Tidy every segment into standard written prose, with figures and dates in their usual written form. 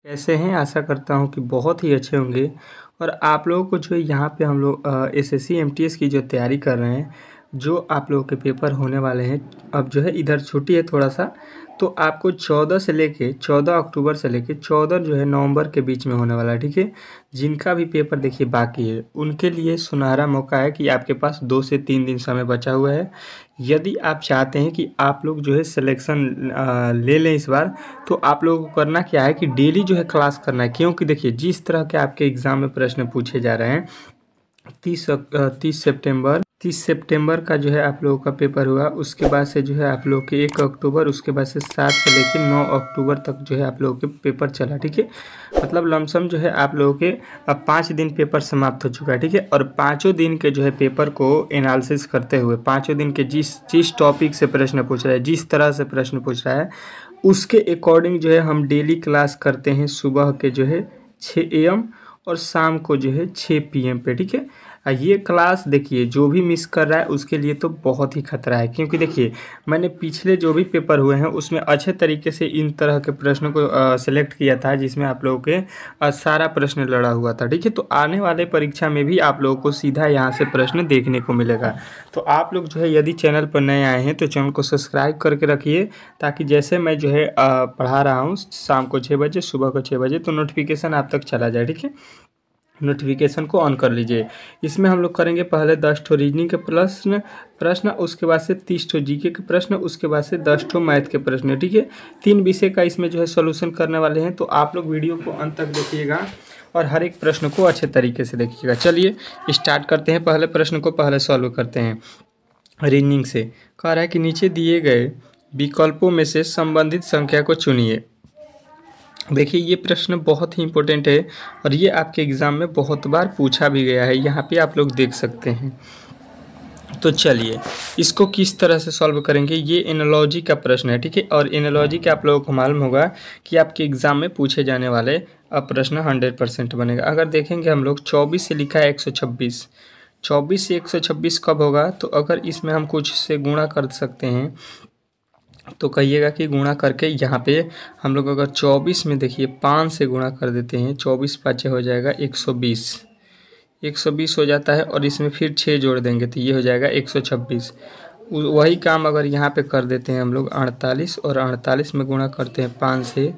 कैसे हैं? आशा करता हूँ कि बहुत ही अच्छे होंगे। और आप लोगों को जो है यहाँ पे हम लोग एसएससी एमटीएस की जो तैयारी कर रहे हैं, जो आप लोगों के पेपर होने वाले हैं, अब जो है इधर छुट्टी है थोड़ा सा, तो आपको 14 अक्टूबर से लेके 14 जो है नवंबर के बीच में होने वाला है, ठीक है। जिनका भी पेपर देखिए बाकी है उनके लिए सुनहरा मौका है कि आपके पास 2 से 3 दिन समय बचा हुआ है। यदि आप चाहते हैं कि आप लोग जो है सिलेक्शन ले लें इस बार, तो आप लोगों को करना क्या है कि डेली जो है क्लास करना है। क्योंकि देखिए जिस तरह के आपके एग्ज़ाम में प्रश्न पूछे जा रहे हैं, 30 सितंबर का जो है आप लोगों का पेपर हुआ। उसके बाद से जो है आप लोगों के 1 अक्टूबर, उसके बाद से 7 से लेकर 9 अक्टूबर तक जो है आप लोगों के पेपर चला, ठीक है। मतलब लमसम जो है आप लोगों के अब 5 दिन पेपर समाप्त हो चुका है, ठीक है। और पाँचों दिन के जो है पेपर को एनालिसिस करते हुए, पाँचों दिन के जिस टॉपिक से प्रश्न पूछ रहा है, जिस तरह से प्रश्न पूछ रहा है, उसके अकॉर्डिंग जो है हम डेली क्लास करते हैं। सुबह के जो है 6 AM और शाम को जो है 6 PM पे, ठीक है। ये क्लास देखिए जो भी मिस कर रहा है उसके लिए तो बहुत ही खतरा है। क्योंकि देखिए मैंने पिछले जो भी पेपर हुए हैं उसमें अच्छे तरीके से इन तरह के प्रश्नों को सेलेक्ट किया था, जिसमें आप लोगों के सारा प्रश्न लड़ा हुआ था, ठीक है। तो आने वाले परीक्षा में भी आप लोगों को सीधा यहाँ से प्रश्न देखने को मिलेगा। तो आप लोग जो है यदि चैनल पर नए आए हैं तो चैनल को सब्सक्राइब करके रखिए, ताकि जैसे मैं जो है पढ़ा रहा हूँ शाम को 6 बजे, सुबह को 6 बजे, तो नोटिफिकेशन आप तक चला जाए, ठीक है। नोटिफिकेशन को ऑन कर लीजिए। इसमें हम लोग करेंगे पहले 10 ठो रीजनिंग के प्रश्न, उसके बाद से 30 ठो जीके के प्रश्न, उसके बाद से 10 ठो मैथ के प्रश्न, ठीक है। 3 विषय का इसमें जो है सॉल्यूशन करने वाले हैं। तो आप लोग वीडियो को अंत तक देखिएगा और हर एक प्रश्न को अच्छे तरीके से देखिएगा। चलिए स्टार्ट करते हैं। पहले प्रश्न को पहले सॉल्व करते हैं। रीजनिंग से कह रहा है कि नीचे दिए गए विकल्पों में से संबंधित संख्या को चुनिए। देखिए ये प्रश्न बहुत ही इम्पोर्टेंट है और ये आपके एग्ज़ाम में बहुत बार पूछा भी गया है, यहाँ पे आप लोग देख सकते हैं। तो चलिए इसको किस तरह से सॉल्व करेंगे। ये एनालॉजी का प्रश्न है, ठीक है। और एनालॉजी का आप लोगों को मालूम होगा कि आपके एग्ज़ाम में पूछे जाने वाले प्रश्न 100% बनेगा। अगर देखेंगे हम लोग 24 से लिखा है 126, 24 से 126 कब होगा? तो अगर इसमें हम कुछ से गुणा कर सकते हैं तो कहिएगा कि गुणा करके यहाँ पे हम लोग अगर 24 में देखिए 5 से गुणा कर देते हैं, 24 पाँचे हो जाएगा 120, 120 हो जाता है। और इसमें फिर 6 जोड़ देंगे तो ये हो जाएगा 126। वही काम अगर यहाँ पे कर देते हैं हम लोग 48, और 48 में गुणा करते हैं 5 से,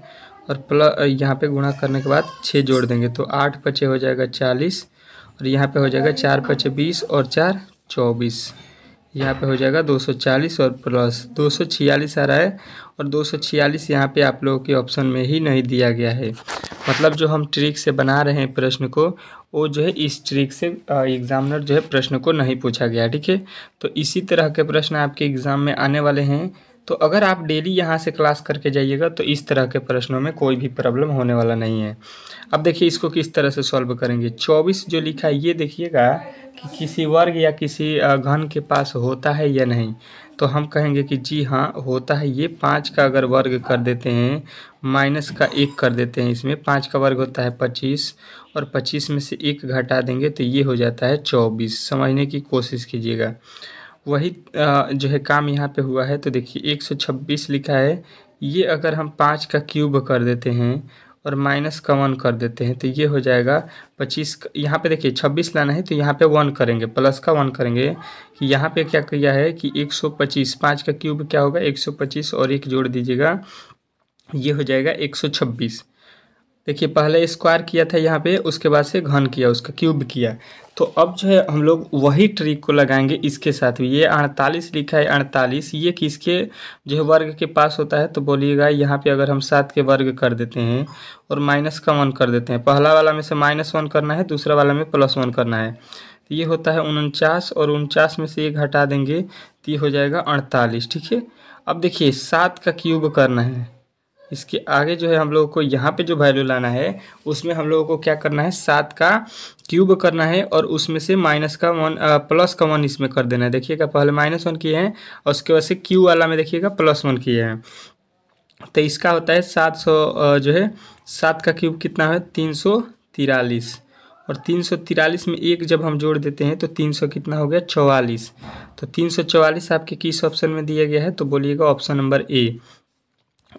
और प्लस यहाँ पे गुणा करने के बाद 6 जोड़ देंगे तो 8 पचे हो जाएगा 40, और यहाँ पे हो जाएगा 4 पचे 20 और 4 24, यहाँ पे हो जाएगा 240 और प्लस 246 आ रहा है। और 246 यहाँ पे आप लोगों के ऑप्शन में ही नहीं दिया गया है। मतलब जो हम ट्रिक से बना रहे हैं प्रश्न को, वो जो है इस ट्रिक से एग्जामिनर जो है प्रश्न को नहीं पूछा गया, ठीक है। तो इसी तरह के प्रश्न आपके एग्ज़ाम में आने वाले हैं। तो अगर आप डेली यहाँ से क्लास करके जाइएगा तो इस तरह के प्रश्नों में कोई भी प्रॉब्लम होने वाला नहीं है। अब देखिए इसको किस तरह से सॉल्व करेंगे। 24 जो लिखा है ये देखिएगा कि किसी वर्ग या किसी घन के पास होता है या नहीं। तो हम कहेंगे कि जी हाँ होता है। ये 5 का अगर वर्ग कर देते हैं, माइनस का 1 कर देते हैं, इसमें 5 का वर्ग होता है 25, और 25 में से 1 घटा देंगे तो ये हो जाता है 24। समझने की कोशिश कीजिएगा। वही जो है काम यहाँ पे हुआ है। तो देखिए 126 लिखा है, ये अगर हम 5 का क्यूब कर देते हैं और माइनस का 1 कर देते हैं तो ये हो जाएगा 25। यहाँ पे देखिए 26 लाना है तो यहाँ पे 1 करेंगे, प्लस का 1 करेंगे कि यहाँ पे क्या किया है कि 125, 5 का क्यूब क्या होगा 125, और 1 जोड़ दीजिएगा, ये हो जाएगा 126। देखिए पहले स्क्वायर किया था यहाँ पे, उसके बाद से घन किया, उसका क्यूब किया। तो अब जो है हम लोग वही ट्रिक को लगाएंगे इसके साथ भी। ये 48 लिखा है, 48 ये किसके जो है वर्ग के पास होता है? तो बोलिएगा यहाँ पे अगर हम 7 के वर्ग कर देते हैं और माइनस का 1 कर देते हैं, पहला वाला में से -1 करना है, दूसरा वाला में +1 करना है, तो ये होता है 49, और 49 में से 1 हटा देंगे तो ये हो जाएगा 48, ठीक है। अब देखिए 7 का क्यूब करना है, इसके आगे जो है हम लोगों को यहाँ पे जो वैल्यू लाना है उसमें हम लोगों को क्या करना है, 7 का क्यूब करना है, और उसमें से माइनस का 1 प्लस का 1 इसमें कर देना है। देखिएगा पहले -1 किए हैं और उसके बाद से क्यू वाला में देखिएगा +1 किए हैं। तो इसका होता है 700 जो है 7 का क्यूब कितना है 343, और 343 में 1 जब हम जोड़ देते हैं तो 300 कितना हो गया 44। तो 344 आपके किस ऑप्शन में दिया गया है? तो बोलिएगा ऑप्शन नंबर ए।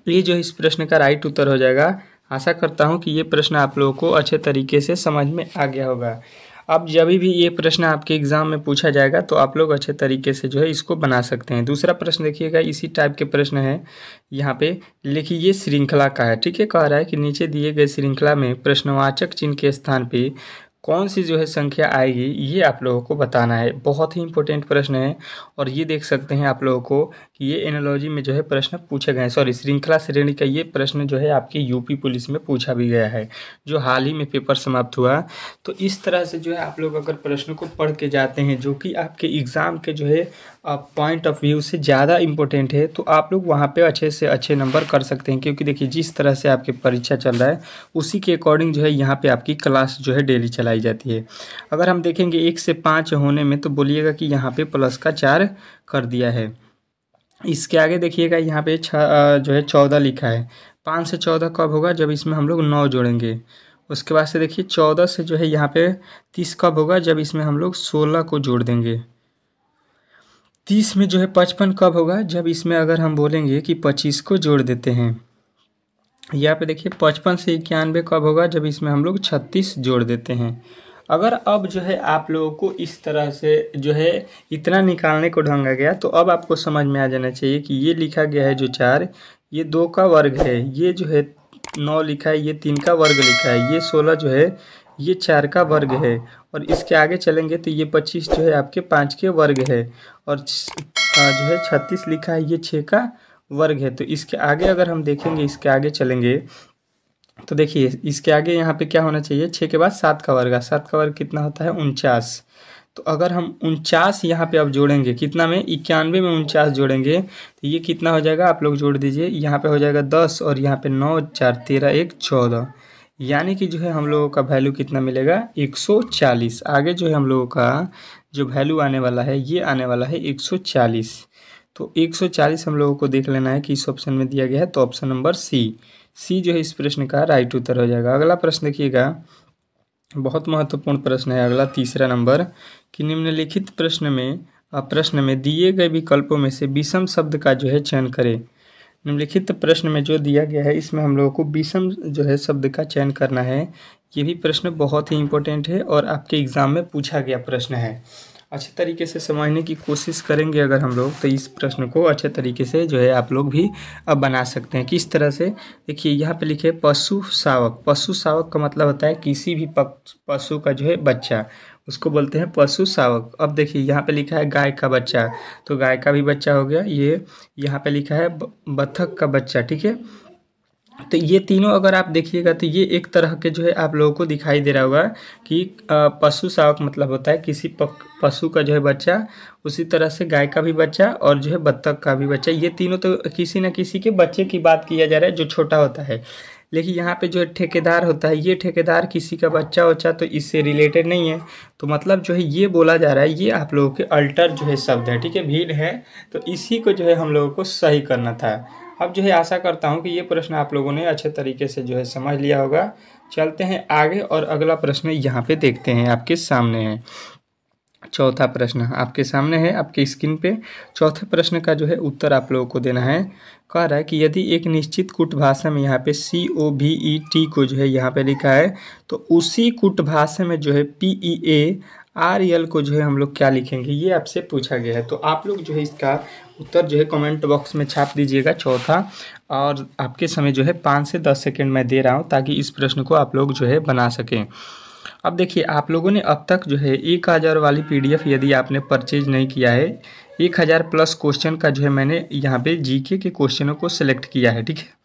ये जो इस प्रश्न का राइट उत्तर हो जाएगा आशा करता हूँ कि ये प्रश्न आप लोगों को अच्छे तरीके से समझ में आ गया होगा। अब जब भी ये प्रश्न आपके एग्ज़ाम में पूछा जाएगा तो आप लोग अच्छे तरीके से जो है इसको बना सकते हैं। दूसरा प्रश्न देखिएगा, इसी टाइप के प्रश्न है, यहाँ पे लिखिए ये श्रृंखला का है, ठीक है। कह रहा है कि नीचे दिए गए श्रृंखला में प्रश्नवाचक चिन्ह के स्थान पे कौन सी जो है संख्या आएगी, ये आप लोगों को बताना है। बहुत ही इंपॉर्टेंट प्रश्न है और ये देख सकते हैं आप लोगों को कि ये एनालॉजी में जो है प्रश्न पूछे गए हैं। सॉरी, श्रृंखला श्रेणी का ये प्रश्न जो है आपकी यूपी पुलिस में पूछा भी गया है, जो हाल ही में पेपर समाप्त हुआ। तो इस तरह से जो है आप लोग अगर प्रश्न को पढ़ के जाते हैं, जो कि आपके एग्ज़ाम के जो है पॉइंट ऑफ व्यू से ज़्यादा इम्पोर्टेंट है, तो आप लोग वहाँ पे अच्छे से अच्छे नंबर कर सकते हैं। क्योंकि देखिए जिस तरह से आपकी परीक्षा चल रहा है उसी के अकॉर्डिंग जो है यहाँ पे आपकी क्लास जो है डेली चलाई जाती है। अगर हम देखेंगे 1 से 5 होने में, तो बोलिएगा कि यहाँ पे प्लस का 4 कर दिया है। इसके आगे देखिएगा यहाँ पे जो है 14 लिखा है। 5 से 14 कब होगा, जब इसमें हम लोग 9 जोड़ेंगे। उसके बाद से देखिए 14 से जो है यहाँ पे 30 कब होगा, जब इसमें हम लोग 16 को जोड़ देंगे। 30 में जो है 55 कब होगा, जब इसमें अगर हम बोलेंगे कि 25 को जोड़ देते हैं। यहाँ पे देखिए 55 से 91 कब होगा, जब इसमें हम लोग 36 जोड़ देते हैं। अगर अब जो है आप लोगों को इस तरह से जो है इतना निकालने को ढंगा गया, तो अब आपको समझ में आ जाना चाहिए कि ये लिखा गया है जो 4, ये 2 का वर्ग है, ये जो है 9 लिखा है, ये 3 का वर्ग लिखा है, ये 16 जो है ये 4 का वर्ग है। और इसके आगे चलेंगे तो ये 25 जो है आपके 5 के वर्ग है, और जो है 36 लिखा है, ये 6 का वर्ग है। तो इसके आगे अगर हम देखेंगे, इसके आगे चलेंगे तो देखिए इसके आगे यहाँ पे क्या होना चाहिए, 6 के बाद 7 का वर्ग। 7 का वर्ग कितना होता है, 49। तो अगर हम 49 यहाँ पे अब जोड़ेंगे, कितना में, 91 में 49 जोड़ेंगे तो ये कितना हो जाएगा, आप लोग जोड़ दीजिए। यहाँ पे हो जाएगा 10 और यहाँ पे 9 4 13 1 14, यानी कि जो है हम लोगों का वैल्यू कितना मिलेगा, 140। आगे जो है हम लोगों का जो वैल्यू आने वाला है, ये आने वाला है 140। तो 140 हम लोगों को देख लेना है कि इस ऑप्शन में दिया गया है, तो ऑप्शन नंबर सी जो है इस प्रश्न का राइट उत्तर हो जाएगा। अगला प्रश्न देखिएगा, बहुत महत्वपूर्ण प्रश्न है अगला, तीसरा नंबर, कि निम्नलिखित प्रश्न में दिए गए विकल्पों में से विषम शब्द का जो है चयन करें। निम्नलिखित प्रश्न में जो दिया गया है इसमें हम लोगों को विषम जो है शब्द का चयन करना है। ये भी प्रश्न बहुत ही इम्पोर्टेंट है और आपके एग्ज़ाम में पूछा गया प्रश्न है। अच्छे तरीके से समझने की कोशिश करेंगे अगर हम लोग, तो इस प्रश्न को अच्छे तरीके से जो है आप लोग भी अब बना सकते हैं। किस तरह से, देखिए यहाँ पे लिखे पशु शावक। पशु शावक का मतलब होता है किसी भी पशु का जो है बच्चा, उसको बोलते हैं पशु शावक। अब देखिए यहाँ पे लिखा है गाय का बच्चा, तो गाय का भी बच्चा हो गया। ये यहाँ पे लिखा है बत्तख का बच्चा, ठीक है। तो ये तीनों अगर आप देखिएगा तो ये एक तरह के जो है आप लोगों को दिखाई दे रहा होगा कि पशु शावक मतलब होता है किसी पशु का जो है बच्चा, उसी तरह से गाय का भी बच्चा और जो है बत्तख का भी बच्चा। ये तीनों तो किसी न किसी के बच्चे की बात किया जा रहा है जो छोटा होता है। लेकिन यहाँ पे जो है ठेकेदार होता है, ये ठेकेदार किसी का बच्चा वच्चा तो इससे रिलेटेड नहीं है। तो मतलब जो है ये बोला जा रहा है, ये आप लोगों के अल्टर जो है शब्द है, ठीक है, भीड़ है। तो इसी को जो है हम लोगों को सही करना था। अब जो है आशा करता हूँ कि ये प्रश्न आप लोगों ने अच्छे तरीके से जो है समझ लिया होगा। चलते हैं आगे और अगला प्रश्न यहाँ पे देखते हैं, आपके सामने है। चौथा प्रश्न आपके सामने है, आपके स्क्रीन पे। चौथे प्रश्न का जो है उत्तर आप लोगों को देना है। कह रहा है कि यदि एक निश्चित कूट भाषा में यहाँ पे COVET को जो है यहाँ पे लिखा है, तो उसी कूट भाषा में जो है PEARL को जो है हम लोग क्या लिखेंगे, ये आपसे पूछा गया है। तो आप लोग जो है इसका उत्तर जो है कमेंट बॉक्स में छाप दीजिएगा चौथा। और आपके समय जो है 5 से 10 सेकेंड मैं दे रहा हूँ ताकि इस प्रश्न को आप लोग जो है बना सकें। अब देखिए आप लोगों ने अब तक जो है 1000 वाली PDF यदि आपने परचेज नहीं किया है, 1000 प्लस क्वेश्चन का जो है मैंने यहाँ पे GK के क्वेश्चनों को सिलेक्ट किया है, ठीक है।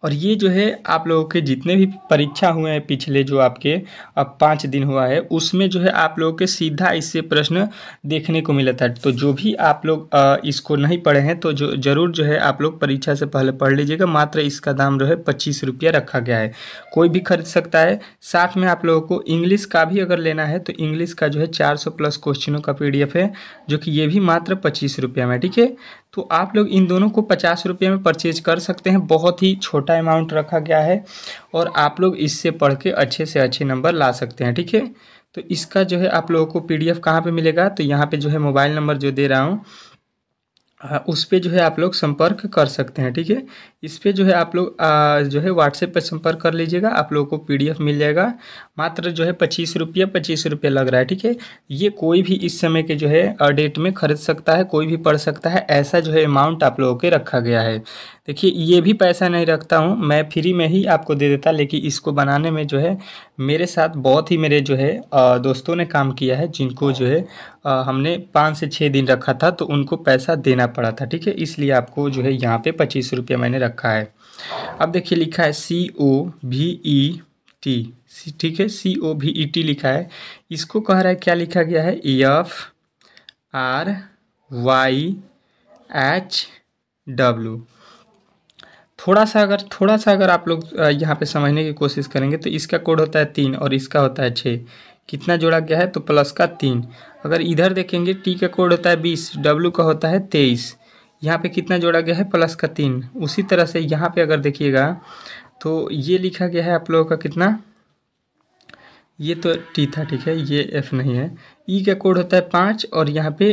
और ये जो है आप लोगों के जितने भी परीक्षा हुए हैं पिछले जो आपके अब 5 दिन हुआ है, उसमें जो है आप लोगों के सीधा इससे प्रश्न देखने को मिला था। तो जो भी आप लोग इसको नहीं पढ़े हैं तो जो ज़रूर जो है आप लोग परीक्षा से पहले पढ़ लीजिएगा। मात्र इसका दाम जो है 25 रुपया रखा गया है, कोई भी खरीद सकता है। साथ में आप लोगों को इंग्लिश का भी अगर लेना है तो इंग्लिश का जो है 400 प्लस क्वेश्चनों का PDF है, जो कि ये भी मात्र 25 रुपया में, ठीक है। तो आप लोग इन दोनों को 50 रुपये में परचेज कर सकते हैं। बहुत ही छोटा अमाउंट रखा गया है और आप लोग इससे पढ़ के अच्छे से अच्छे नंबर ला सकते हैं, ठीक है। तो इसका जो है आप लोगों को PDF कहाँ पे मिलेगा, तो यहाँ पे जो है मोबाइल नंबर जो दे रहा हूँ उस पे जो है आप लोग संपर्क कर सकते हैं। ठीक है, इस पे जो है आप लोग जो है व्हाट्सएप पे संपर्क कर लीजिएगा, आप लोगों को पीडीएफ मिल जाएगा। मात्र जो है 25 रुपये लग रहा है। ठीक है, ये कोई भी इस समय के जो है डेट में खरीद सकता है, कोई भी पढ़ सकता है, ऐसा जो है अमाउंट आप लोगों के रखा गया है। देखिए, ये भी पैसा नहीं रखता हूँ मैं, फ्री में ही आपको दे देता, लेकिन इसको बनाने में जो है मेरे साथ बहुत ही मेरे जो है दोस्तों ने काम किया है, जिनको जो है हमने 5 से 6 दिन रखा था, तो उनको पैसा देना पड़ा था। ठीक है, इसलिए आपको जो है यहाँ पे 25 रुपये मैंने रखा है। अब देखिए लिखा है COVET। ठीक है, COVET लिखा है। इसको कह रहा है, क्या लिखा गया है, FRYHW। थोड़ा सा अगर आप लोग यहाँ पे समझने की कोशिश करेंगे तो इसका कोड होता है 3 और इसका होता है 6। कितना जोड़ा गया है, तो प्लस का 3। अगर इधर देखेंगे, T का कोड होता है 20, W का होता है 23। यहाँ पे कितना जोड़ा गया है, प्लस का 3। उसी तरह से यहाँ पे अगर देखिएगा तो ये लिखा गया है आप लोगों का कितना, ये तो T था। ठीक है, ये F नहीं है। E का कोड होता है 5 और यहाँ पे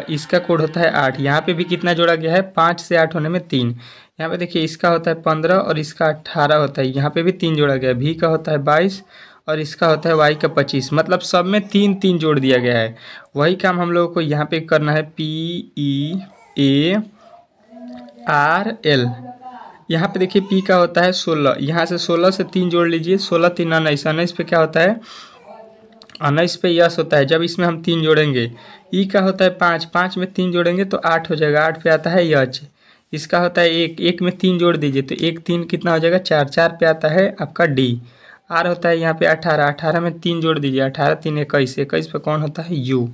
इसका कोड होता है 8। यहाँ पे भी कितना जोड़ा गया है, 5 से 8 होने में 3। यहाँ पे देखिए इसका होता है 15 और इसका 18 होता है, यहाँ पे भी 3 जोड़ा गया है। V का होता है 22 और इसका होता है Y का 25। मतलब सब में 3 जोड़ दिया गया है। वही काम हम लोगों को यहाँ पे करना है, PEARL। यहाँ पे देखिए P का होता है 16, यहाँ से 16 से 3 जोड़ लीजिए, 16 3 19, 19 पे क्या होता है, 19 पे यस होता है जब इसमें हम 3 जोड़ेंगे। ई का होता है 5, 5 में 3 जोड़ेंगे तो 8 हो जाएगा, 8 पे आता है यच। इसका होता है 1, 1 में 3 जोड़ दीजिए तो 1 3 कितना हो जाएगा, 4, 4 पे आता है आपका डी। आर होता है यहाँ पे 18, 18 में 3 जोड़ दीजिए, 18 3 21, 21 पे कौन होता है, यू।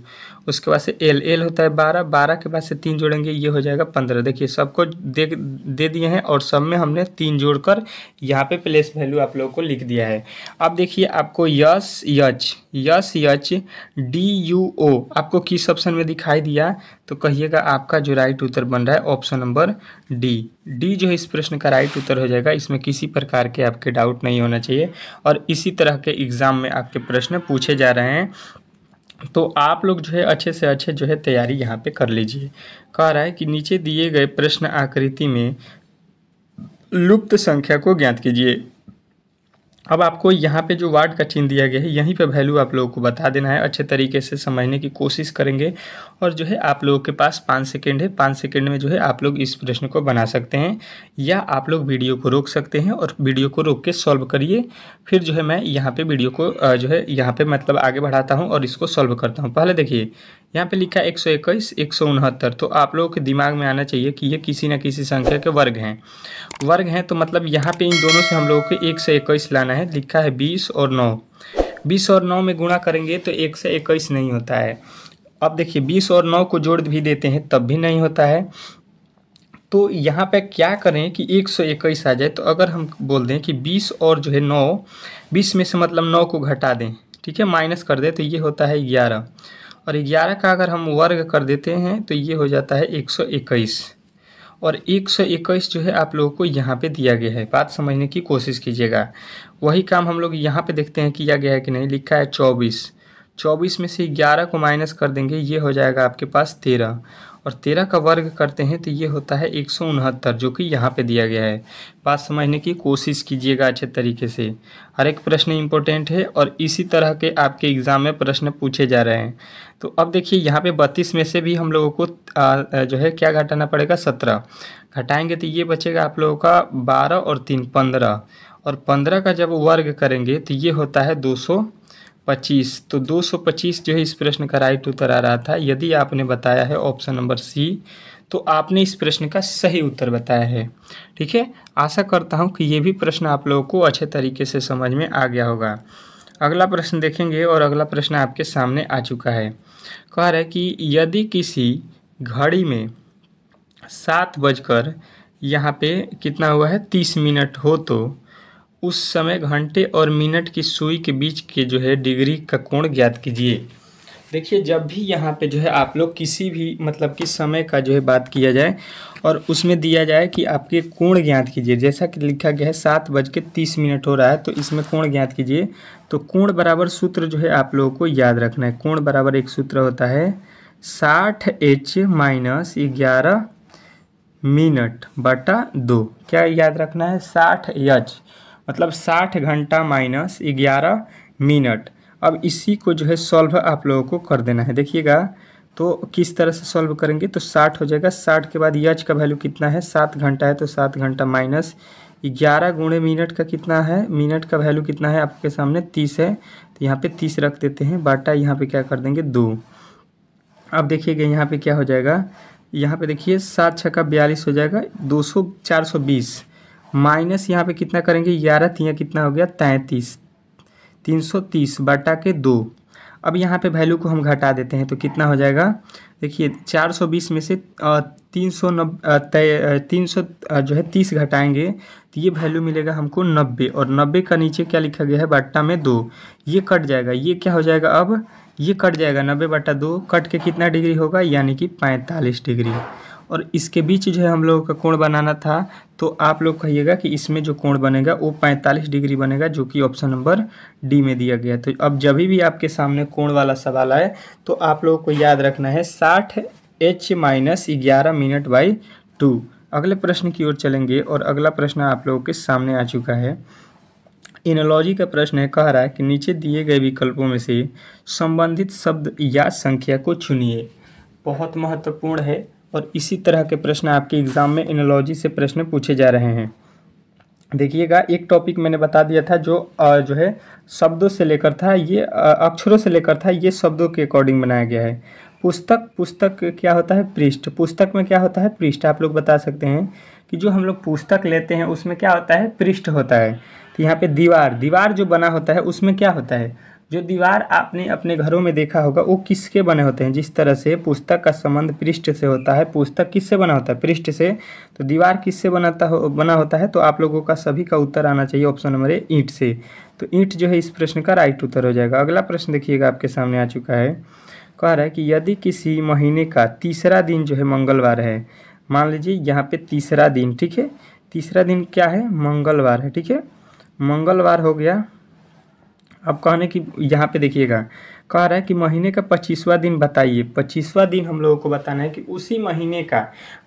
उसके बाद से एल, एल होता है 12, 12 के बाद से 3 जोड़ेंगे, ये हो जाएगा 15। देखिए सबको दे दिए हैं और सब में हमने 3 जोड़कर यहाँ पे प्लेस वैल्यू आप लोगों को लिख दिया है। अब देखिए आपको यस यच DUO आपको किस ऑप्शन में दिखाई दिया, तो कहिएगा आपका जो राइट उत्तर बन रहा है ऑप्शन नंबर डी जो है इस प्रश्न का राइट उत्तर हो जाएगा। इसमें किसी प्रकार के आपके डाउट नहीं होना चाहिए और इसी तरह के एग्ज़ाम में आपके प्रश्न पूछे जा रहे हैं, तो आप लोग जो है अच्छे से अच्छे जो है तैयारी यहाँ पे कर लीजिए। कह रहा है कि नीचे दिए गए प्रश्न आकृति में लुप्त संख्या को ज्ञात कीजिए। अब आपको यहाँ पे जो वार्ड का चिन्ह दिया गया है, यहीं पे वैल्यू आप लोगों को बता देना है। अच्छे तरीके से समझने की कोशिश करेंगे और जो है आप लोगों के पास 5 सेकेंड है, 5 सेकेंड में जो है आप लोग इस प्रश्न को बना सकते हैं, या आप लोग वीडियो को रोक सकते हैं और वीडियो को रोक के सॉल्व करिए। फिर जो है मैं यहाँ पे वीडियो को जो है यहाँ पे मतलब आगे बढ़ाता हूँ और इसको सॉल्व करता हूँ। पहले देखिए यहाँ पे लिखा है 121, 169, तो आप लोगों के दिमाग में आना चाहिए कि ये किसी न किसी संख्या के वर्ग हैं, तो मतलब यहाँ पे इन दोनों से हम लोगों को 1 से 21 लाना है। लिखा है 20 और 9, 20 और 9 में गुणा करेंगे तो 1 से 21 नहीं होता है। अब देखिए 20 और 9 को जोड़ भी देते हैं तब भी नहीं होता है। तो यहाँ पे क्या करें कि 121 आ जाए, तो अगर हम बोल दें कि 20 और जो है 9, 20 में से मतलब 9 को घटा दें, ठीक है, माइनस कर दें, तो ये होता है 11, और 11 का अगर हम वर्ग कर देते हैं तो ये हो जाता है 121, और 121 जो है आप लोगों को यहाँ पे दिया गया है। बात समझने की कोशिश कीजिएगा। वही काम हम लोग यहाँ पे देखते हैं किया गया है कि नहीं। लिखा है 24, 24 में से 11 को माइनस कर देंगे, ये हो जाएगा आपके पास 13, और 13 का वर्ग करते हैं तो ये होता है 169, जो कि यहाँ पे दिया गया है। बात समझने की कोशिश कीजिएगा अच्छे तरीके से। हर एक प्रश्न इम्पोर्टेंट है और इसी तरह के आपके एग्ज़ाम में प्रश्न पूछे जा रहे हैं। तो अब देखिए यहाँ पे 32 में से भी हम लोगों को जो है क्या घटाना पड़ेगा, 17 घटाएंगे तो ये बचेगा आप लोगों का 12 और 3 15, और 15 का जब वर्ग करेंगे तो ये होता है 225। तो 225 जो है इस प्रश्न का राइट उत्तर आ रहा था। यदि आपने बताया है ऑप्शन नंबर सी, तो आपने इस प्रश्न का सही उत्तर बताया है। ठीक है, आशा करता हूँ कि ये भी प्रश्न आप लोगों को अच्छे तरीके से समझ में आ गया होगा। अगला प्रश्न देखेंगे और अगला प्रश्न आपके सामने आ चुका है। कह रहा है कि यदि किसी घड़ी में 7 बजकर यहाँ पे कितना हुआ है 30 मिनट हो, तो उस समय घंटे और मिनट की सुई के बीच के जो है डिग्री का कोण ज्ञात कीजिए। देखिए जब भी यहाँ पे जो है आप लोग किसी भी मतलब कि समय का जो है बात किया जाए और उसमें दिया जाए कि आपके कोण ज्ञात कीजिए, जैसा कि लिखा गया है 7:30 हो रहा है, तो इसमें कोण ज्ञात कीजिए। तो कोण बराबर सूत्र जो है आप लोगों को याद रखना है। कोण बराबर एक सूत्र होता है 60H - 11 मिनट बटा 2। क्या याद रखना है? 60 एच, मतलब 60 घंटा माइनस 11 मिनट। अब इसी को जो है सॉल्व आप लोगों को कर देना है। देखिएगा तो किस तरह से सॉल्व करेंगे, तो 60 हो जाएगा, 60 के बाद एच का वैल्यू कितना है? 7 घंटा है, तो 7 घंटा माइनस 11 गुणे मिनट का कितना है? मिनट का वैल्यू कितना है आपके सामने? 30 है, तो यहाँ पे 30 रख देते हैं, बाटा यहाँ पे क्या कर देंगे? 2। अब देखिएगा यहाँ पे क्या हो जाएगा, यहाँ पे देखिए 7 छक्का 42 हो जाएगा, 200 420 माइनस यहाँ पे कितना करेंगे? 11 तिया कितना हो गया? 33, 330 बटा के 2। अब यहाँ पे वैल्यू को हम घटा देते हैं तो कितना हो जाएगा? देखिए 420 में से 300 जो है 30 घटाएंगे तो ये वैल्यू मिलेगा हमको 90, और 90 का नीचे क्या लिखा गया है? बट्टा में 2। ये कट जाएगा, ये क्या हो जाएगा? अब ये कट जाएगा, 90 बटा 2 कट के कितना डिग्री होगा? यानी कि 45 डिग्री। और इसके बीच जो है हम लोगों का कोण बनाना था, तो आप लोग कहिएगा कि इसमें जो कोण बनेगा वो 45 डिग्री बनेगा, जो कि ऑप्शन नंबर डी में दिया गया है। तो अब जब भी आपके सामने कोण वाला सवाल आए तो आप लोगों को याद रखना है 60 एच माइनस 11 मिनट बाई 2। अगले प्रश्न की ओर चलेंगे, और अगला प्रश्न आप लोगों के सामने आ चुका है। एनालॉजी का प्रश्न है, कह रहा है कि नीचे दिए गए विकल्पों में से संबंधित शब्द या संख्या को चुनिए। बहुत महत्वपूर्ण है, और इसी तरह के प्रश्न आपके एग्जाम में एनालॉजी से प्रश्न पूछे जा रहे हैं। देखिएगा एक टॉपिक मैंने बता दिया था जो है शब्दों से लेकर था, ये अक्षरों से लेकर था, ये शब्दों के अकॉर्डिंग बनाया गया है। पुस्तक क्या होता है? पृष्ठ। पुस्तक में क्या होता है? पृष्ठ। आप लोग बता सकते हैं कि जो हम लोग पुस्तक लेते हैं उसमें क्या होता है? पृष्ठ होता है। तो यहाँ पे दीवार जो बना होता है उसमें क्या होता है? जो दीवार आपने अपने घरों में देखा होगा वो किसके बने होते हैं? जिस तरह से पुस्तक का संबंध पृष्ठ से होता है, पुस्तक किससे बना होता है? पृष्ठ से। तो दीवार किससे बना होता है? तो आप लोगों का सभी का उत्तर आना चाहिए ऑप्शन नंबर ए, ईंट से। तो ईंट जो है इस प्रश्न का राइट उत्तर हो जाएगा। अगला प्रश्न देखिएगा आपके सामने आ चुका है, कह रहा है कि यदि किसी महीने का तीसरा दिन जो है मंगलवार है, मान लीजिए यहाँ पे तीसरा दिन, ठीक है, तीसरा दिन क्या है? मंगलवार है, ठीक है, मंगलवार हो गया। अब कहने की यहाँ पे देखिएगा, कह रहा है कि महीने का 25वां दिन बताइए। 25वां दिन हम लोगों को बताना है कि उसी महीने का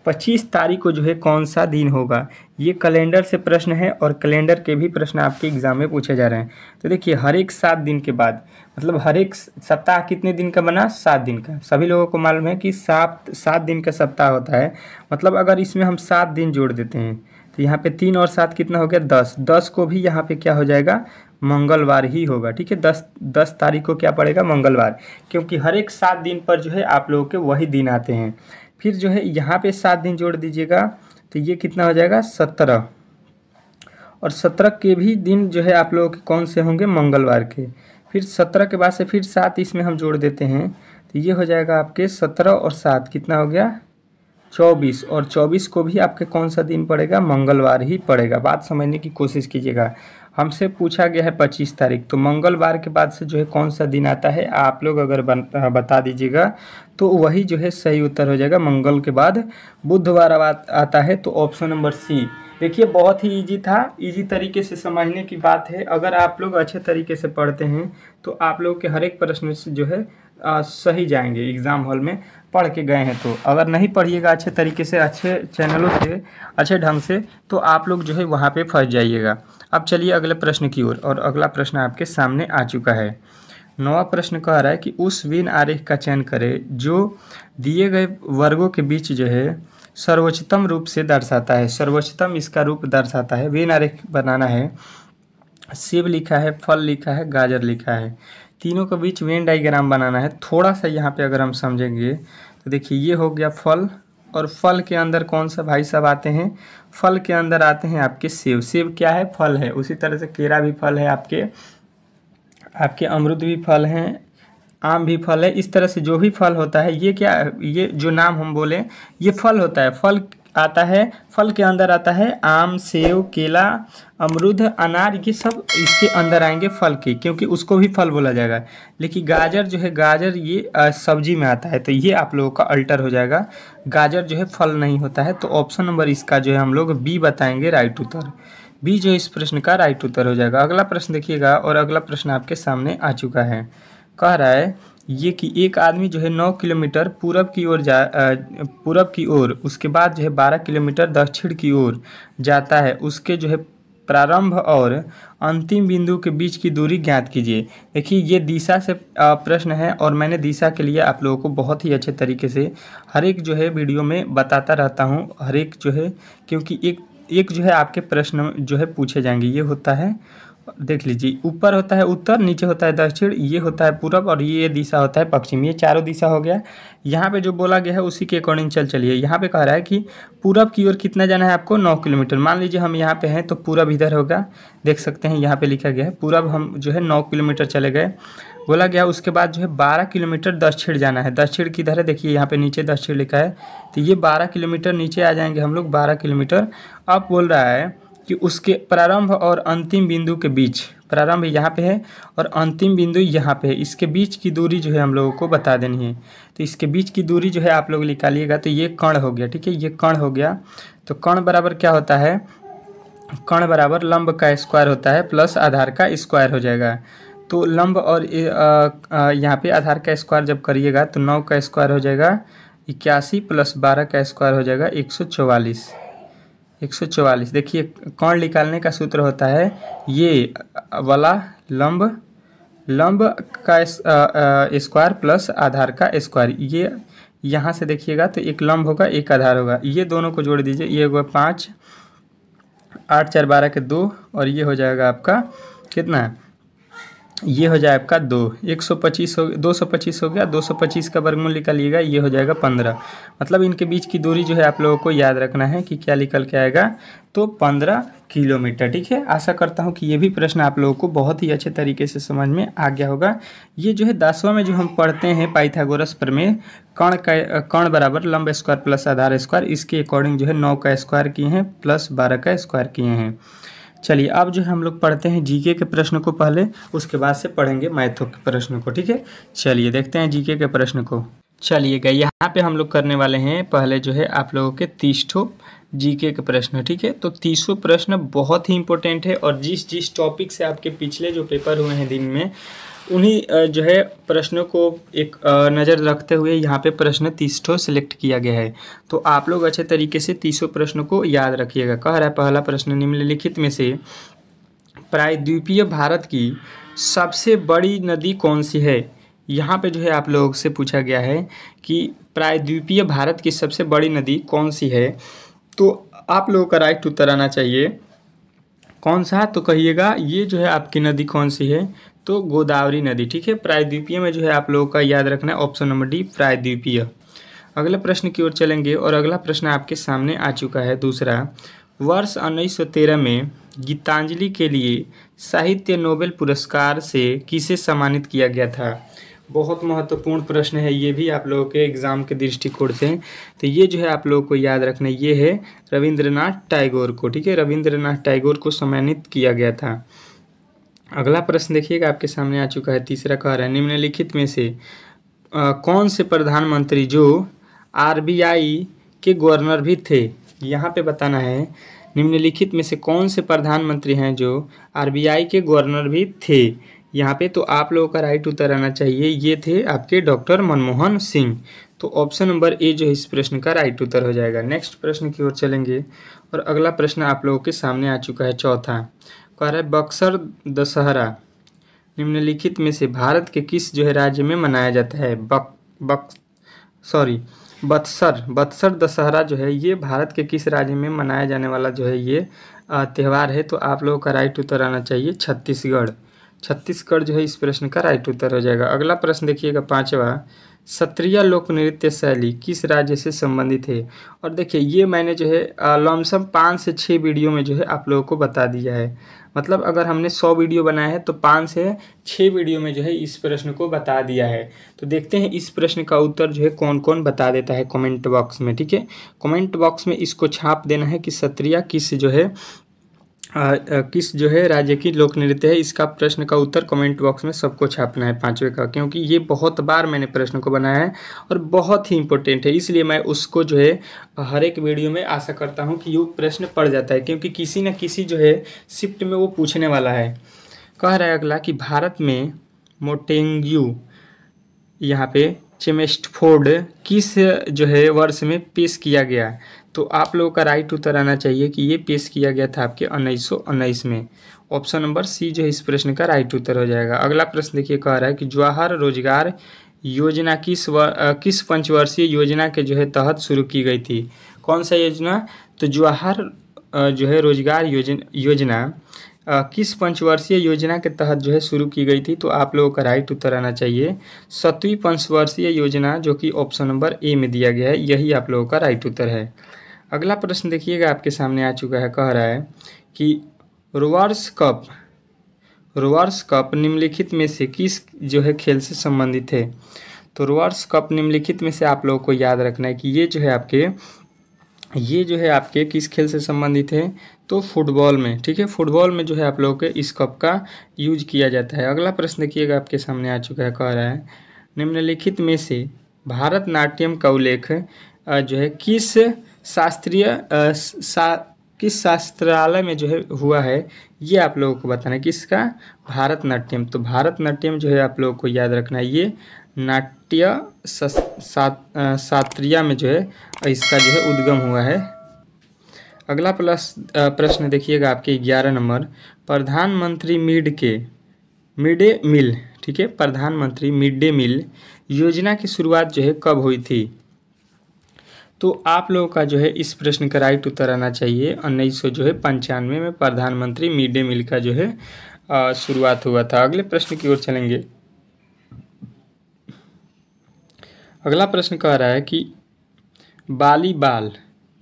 25 तारीख को जो है कौन सा दिन होगा। ये कैलेंडर से प्रश्न है, और कैलेंडर के भी प्रश्न आपके एग्जाम में पूछे जा रहे हैं। तो देखिए हर एक 7 दिन के बाद, मतलब हर एक सप्ताह कितने दिन का बना? 7 दिन का। सभी लोगों को मालूम है कि 7 दिन का सप्ताह होता है। मतलब अगर इसमें हम 7 दिन जोड़ देते हैं तो यहाँ पे 3 और 7 कितना हो गया? 10। 10 को भी यहाँ पे क्या हो जाएगा? मंगलवार ही होगा, ठीक है। 10 तारीख को क्या पड़ेगा? मंगलवार, क्योंकि हर एक 7 दिन पर जो है आप लोगों के वही दिन आते हैं। फिर जो है यहाँ पे 7 दिन जोड़ दीजिएगा तो ये कितना हो जाएगा? 17। और 17 के भी दिन जो है आप लोगों के कौन से होंगे? मंगलवार के। फिर 17 के बाद से फिर 7 इसमें हम जोड़ देते हैं तो ये हो जाएगा आपके 17 और 7 कितना हो गया? 24। और 24 को भी आपके कौन सा दिन पड़ेगा? मंगलवार ही पड़ेगा। बात समझने की कोशिश कीजिएगा। हमसे पूछा गया है 25 तारीख, तो मंगलवार के बाद से जो है कौन सा दिन आता है? आप लोग अगर बता दीजिएगा तो वही जो है सही उत्तर हो जाएगा। मंगल के बाद बुधवार आता है, तो ऑप्शन नंबर सी। देखिए बहुत ही इजी था, इजी तरीके से समझने की बात है। अगर आप लोग अच्छे तरीके से पढ़ते हैं तो आप लोग के हर एक प्रश्न से जो है सही जाएंगे एग्ज़ाम हॉल में, पढ़ के गए हैं तो। अगर नहीं पढ़िएगा अच्छे तरीके से, अच्छे चैनलों से, अच्छे ढंग से, तो आप लोग जो है वहाँ पे फंस जाइएगा। अब चलिए अगले प्रश्न की ओर, और अगला प्रश्न आपके सामने आ चुका है। 9वां प्रश्न कह रहा है कि उस वेन आरेख का चयन करें जो दिए गए वर्गों के बीच जो है सर्वोच्चतम रूप से दर्शाता है। सर्वोच्चतम इसका रूप दर्शाता है। वेन आरेख बनाना है। सेब लिखा है, फल लिखा है, गाजर लिखा है, तीनों के बीच वेन डायग्राम बनाना है। थोड़ा सा यहाँ पे अगर हम समझेंगे तो देखिए ये हो गया फल, और फल के अंदर कौन सा भाई साहब आते हैं? फल के अंदर आते हैं आपके सेब। सेब क्या है? फल है। उसी तरह से केला भी फल है, आपके अमरूद भी फल हैं, आम भी फल है। इस तरह से जो भी फल होता है ये क्या, ये जो नाम हम बोले ये फल होता है। फल आता है, फल के अंदर आता है आम, सेब, केला, अमरूद, अनार, ये सब इसके अंदर आएंगे फल के, क्योंकि उसको भी फल बोला जाएगा। लेकिन गाजर जो है, गाजर ये सब्जी में आता है, तो ये आप लोगों का अल्टर हो जाएगा। गाजर जो है फल नहीं होता है। तो ऑप्शन नंबर इसका जो है हम लोग बी बताएंगे राइट उत्तर। बी जो इस प्रश्न का राइट उत्तर हो जाएगा। अगला प्रश्न देखिएगा, और अगला प्रश्न आपके सामने आ चुका है। कह रहा है ये कि एक आदमी जो है 9 किलोमीटर पूरब की ओर, उसके बाद जो है 12 किलोमीटर दक्षिण की ओर जाता है, उसके जो है प्रारंभ और अंतिम बिंदु के बीच की दूरी ज्ञात कीजिए। देखिए ये दिशा से प्रश्न है और मैंने दिशा के लिए आप लोगों को बहुत ही अच्छे तरीके से हर एक जो है वीडियो में बताता रहता हूँ, हर एक जो है, क्योंकि एक जो है आपके प्रश्न जो है पूछे जाएंगे। ये होता है, देख लीजिए, ऊपर होता है उत्तर, नीचे होता है दक्षिण, ये होता है पूरब और ये दिशा होता है पश्चिम। ये चारों दिशा हो गया। यहाँ पे जो बोला गया है उसी के अकॉर्डिंग चलिए। यहाँ पे कह रहा है कि पूरब की ओर कितना जाना है आपको, 9 किलोमीटर। मान लीजिए हम यहाँ पे हैं तो पूरब इधर होगा, देख सकते हैं यहाँ पे लिखा गया है पूरब, हम जो है 9 किलोमीटर चले गए, बोला गया। उसके बाद जो है 12 किलोमीटर दक्षिण जाना है। दक्षिण किधर है, देखिए यहाँ पे नीचे दक्षिण लिखा है, तो ये 12 किलोमीटर नीचे आ जाएंगे हम लोग, 12 किलोमीटर। अब बोल रहा है कि उसके प्रारंभ और अंतिम बिंदु के बीच, प्रारंभ यहाँ पे है और अंतिम बिंदु यहाँ पे है, इसके बीच की दूरी जो है हम लोगों को बता देनी है। तो इसके बीच की दूरी जो है आप लोग निकालिएगा, तो ये कर्ण हो गया, ठीक है, ये कर्ण हो गया। तो कर्ण बराबर क्या होता है, कर्ण बराबर लंब का स्क्वायर होता है प्लस आधार का स्क्वायर हो जाएगा। तो लंब और यहाँ पे आधार का स्क्वायर जब करिएगा तो 9 का स्क्वायर हो जाएगा 81 प्लस 12 का स्क्वायर हो जाएगा 144। 144। देखिए कर्ण निकालने का सूत्र होता है ये वाला, लंब का स्क्वायर प्लस आधार का स्क्वायर। ये यहाँ से देखिएगा तो एक लंब होगा एक आधार होगा, ये दोनों को जोड़ दीजिए, ये होगा 5, 8 4 12 के 2 और ये हो जाएगा आपका कितना, ये हो जाए आपका 2, 125 हो, 225 हो गया। 225 का वर्गमूल निकालिएगा, ये हो जाएगा 15। मतलब इनके बीच की दूरी जो है आप लोगों को याद रखना है कि क्या निकल के आएगा, तो 15 किलोमीटर। ठीक है, आशा करता हूँ कि ये भी प्रश्न आप लोगों को बहुत ही अच्छे तरीके से समझ में आ गया होगा। ये जो है 10वां में जो हम पढ़ते हैं पाइथागोरस प्रमेय, कर्ण बराबर लंब स्क्वायर प्लस आधार स्क्वायर, इसके अकॉर्डिंग जो है 9 का स्क्वायर किए हैं प्लस 12 का स्क्वायर किए हैं। चलिए अब जो है हम लोग पढ़ते हैं जीके के प्रश्न को पहले, उसके बाद से पढ़ेंगे मैथों के प्रश्न को। ठीक है, चलिए देखते हैं जीके के प्रश्न को। चलिएगा यहाँ पे हम लोग करने वाले हैं पहले जो है आप लोगों के 30 जीके के प्रश्न। ठीक है, तो 30 प्रश्न बहुत ही इंपॉर्टेंट है और जिस टॉपिक से आपके पिछले जो पेपर हुए हैं दिन में, उन्हीं जो है प्रश्नों को एक नज़र रखते हुए यहाँ पे प्रश्न 30 सिलेक्ट किया गया है। तो आप लोग अच्छे तरीके से 30 प्रश्नों को याद रखिएगा। कह रहा है पहला प्रश्न, निम्नलिखित में से प्रायद्वीपीय भारत की सबसे बड़ी नदी कौन सी है। यहाँ पे जो है आप लोगों से पूछा गया है कि प्रायद्वीपीय भारत की सबसे बड़ी नदी कौन सी है, तो आप लोगों का राइट उत्तर आना चाहिए कौन सा, तो कहिएगा ये जो है आपकी नदी कौन सी है, तो गोदावरी नदी। ठीक है, प्रायद्वीपीय में जो है आप लोगों का याद रखना है ऑप्शन नंबर डी, प्रायद्वीपीय। अगले प्रश्न की ओर चलेंगे और अगला प्रश्न आपके सामने आ चुका है दूसरा। वर्ष 1913 में गीतांजलि के लिए साहित्य नोबेल पुरस्कार से किसे सम्मानित किया गया था। बहुत महत्वपूर्ण प्रश्न है ये भी आप लोगों के एग्ज़ाम के दृष्टिकोण से। तो ये जो है आप लोगों को याद रखना, ये है रविंद्रनाथ टैगोर को। ठीक है, रविंद्रनाथ टैगोर को सम्मानित किया गया था। अगला प्रश्न देखिएगा आपके सामने आ चुका है, तीसरा कह रहा है निम्नलिखित में से कौन से प्रधानमंत्री जो आरबीआई के गवर्नर भी थे। यहाँ पे बताना है निम्नलिखित में से कौन से प्रधानमंत्री हैं जो आरबीआई के गवर्नर भी थे। यहाँ पे तो आप लोगों का राइट उत्तर आना चाहिए, ये थे आपके डॉक्टर मनमोहन सिंह। तो ऑप्शन नंबर ए जो है इस प्रश्न का राइट उत्तर हो जाएगा। नेक्स्ट प्रश्न की ओर चलेंगे और अगला प्रश्न आप लोगों के सामने आ चुका है चौथा। कह रहा है बक्सर दशहरा निम्नलिखित में से भारत के किस जो है राज्य में मनाया जाता है। बत्सर दशहरा जो है ये भारत के किस राज्य में मनाया जाने वाला जो है ये त्यौहार है, तो आप लोगों का राइट उत्तर आना चाहिए छत्तीसगढ़। छत्तीसगढ़ जो है इस प्रश्न का राइट उत्तर हो जाएगा। अगला प्रश्न देखिएगा पांचवा, क्षत्रिय लोक नृत्य शैली किस राज्य से संबंधित है। और देखिए ये मैंने जो है लमसम 5 से 6 वीडियो में जो है आप लोगों को बता दिया है। मतलब अगर हमने 100 वीडियो बनाया है तो 5 से 6 वीडियो में जो है इस प्रश्न को बता दिया है। तो देखते हैं इस प्रश्न का उत्तर जो है कौन कौन बता देता है कमेंट बॉक्स में। ठीक है, कमेंट बॉक्स में इसको छाप देना है कि क्षत्रिय किस जो है राज्य की लोक नृत्य है। इसका प्रश्न का उत्तर कमेंट बॉक्स में सबको छापना है 5वें का, क्योंकि ये बहुत बार मैंने प्रश्न को बनाया है और बहुत ही इंपॉर्टेंट है, इसलिए मैं उसको जो है हर एक वीडियो में आशा करता हूँ कि ये प्रश्न पड़ जाता है, क्योंकि किसी न किसी जो है शिफ्ट में वो पूछने वाला है। कह रहा है अगला कि भारत में मोटेंग्यू यहाँ पे चेम्स्फोर्ड किस जो है वर्ष में पेश किया गया? तो आप लोगों का राइट उत्तर आना चाहिए कि ये पेश किया गया था आपके 1919 में। ऑप्शन नंबर सी जो है इस प्रश्न का राइट उत्तर हो जाएगा। अगला प्रश्न देखिए, कह रहा है कि जवाहर रोजगार योजना किस पंचवर्षीय योजना के जो है तहत शुरू की गई थी? कौन सा योजना? तो जवाहर जो है रोजगार योजना किस पंचवर्षीय योजना के तहत जो है शुरू की गई थी? तो आप लोगों का राइट उत्तर आना चाहिए 7वीं पंचवर्षीय योजना, जो कि ऑप्शन नंबर ए में दिया गया है, यही आप लोगों का राइट उत्तर है। अगला प्रश्न देखिएगा आपके सामने आ चुका है, कह रहा है कि रोवर्स कप निम्नलिखित में से किस जो है खेल से संबंधित है? तो रोवर्स कप निम्नलिखित में से आप लोगों को याद रखना है कि ये जो है आपके किस खेल से संबंधित है? तो फुटबॉल में, ठीक है, फुटबॉल में जो है आप लोगों के इस कप का यूज किया जाता है। अगला प्रश्न देखिएगा आपके सामने आ चुका है, कह रहा है निम्नलिखित में से भारतनाट्यम का उल्लेख जो है किस शास्त्रालय में जो है हुआ है, ये आप लोगों को बताना है। किसका? भारतनाट्यम। तो भारतनाट्यम जो है आप लोगों को याद रखना है, ये नाट्य शास्त्रीय में जो है इसका जो है उद्गम हुआ है। अगला प्रश्न देखिएगा आपके 11 नंबर, प्रधानमंत्री मिड डे मील, ठीक है, प्रधानमंत्री मिड डे मील योजना की शुरुआत जो है कब हुई थी? तो आप लोगों का जो है इस प्रश्न का राइट उत्तर आना चाहिए 1995 में प्रधानमंत्री मिड डे मील का जो है शुरुआत हुआ था। अगले प्रश्न की ओर चलेंगे। अगला प्रश्न कह रहा है कि वॉलीबॉल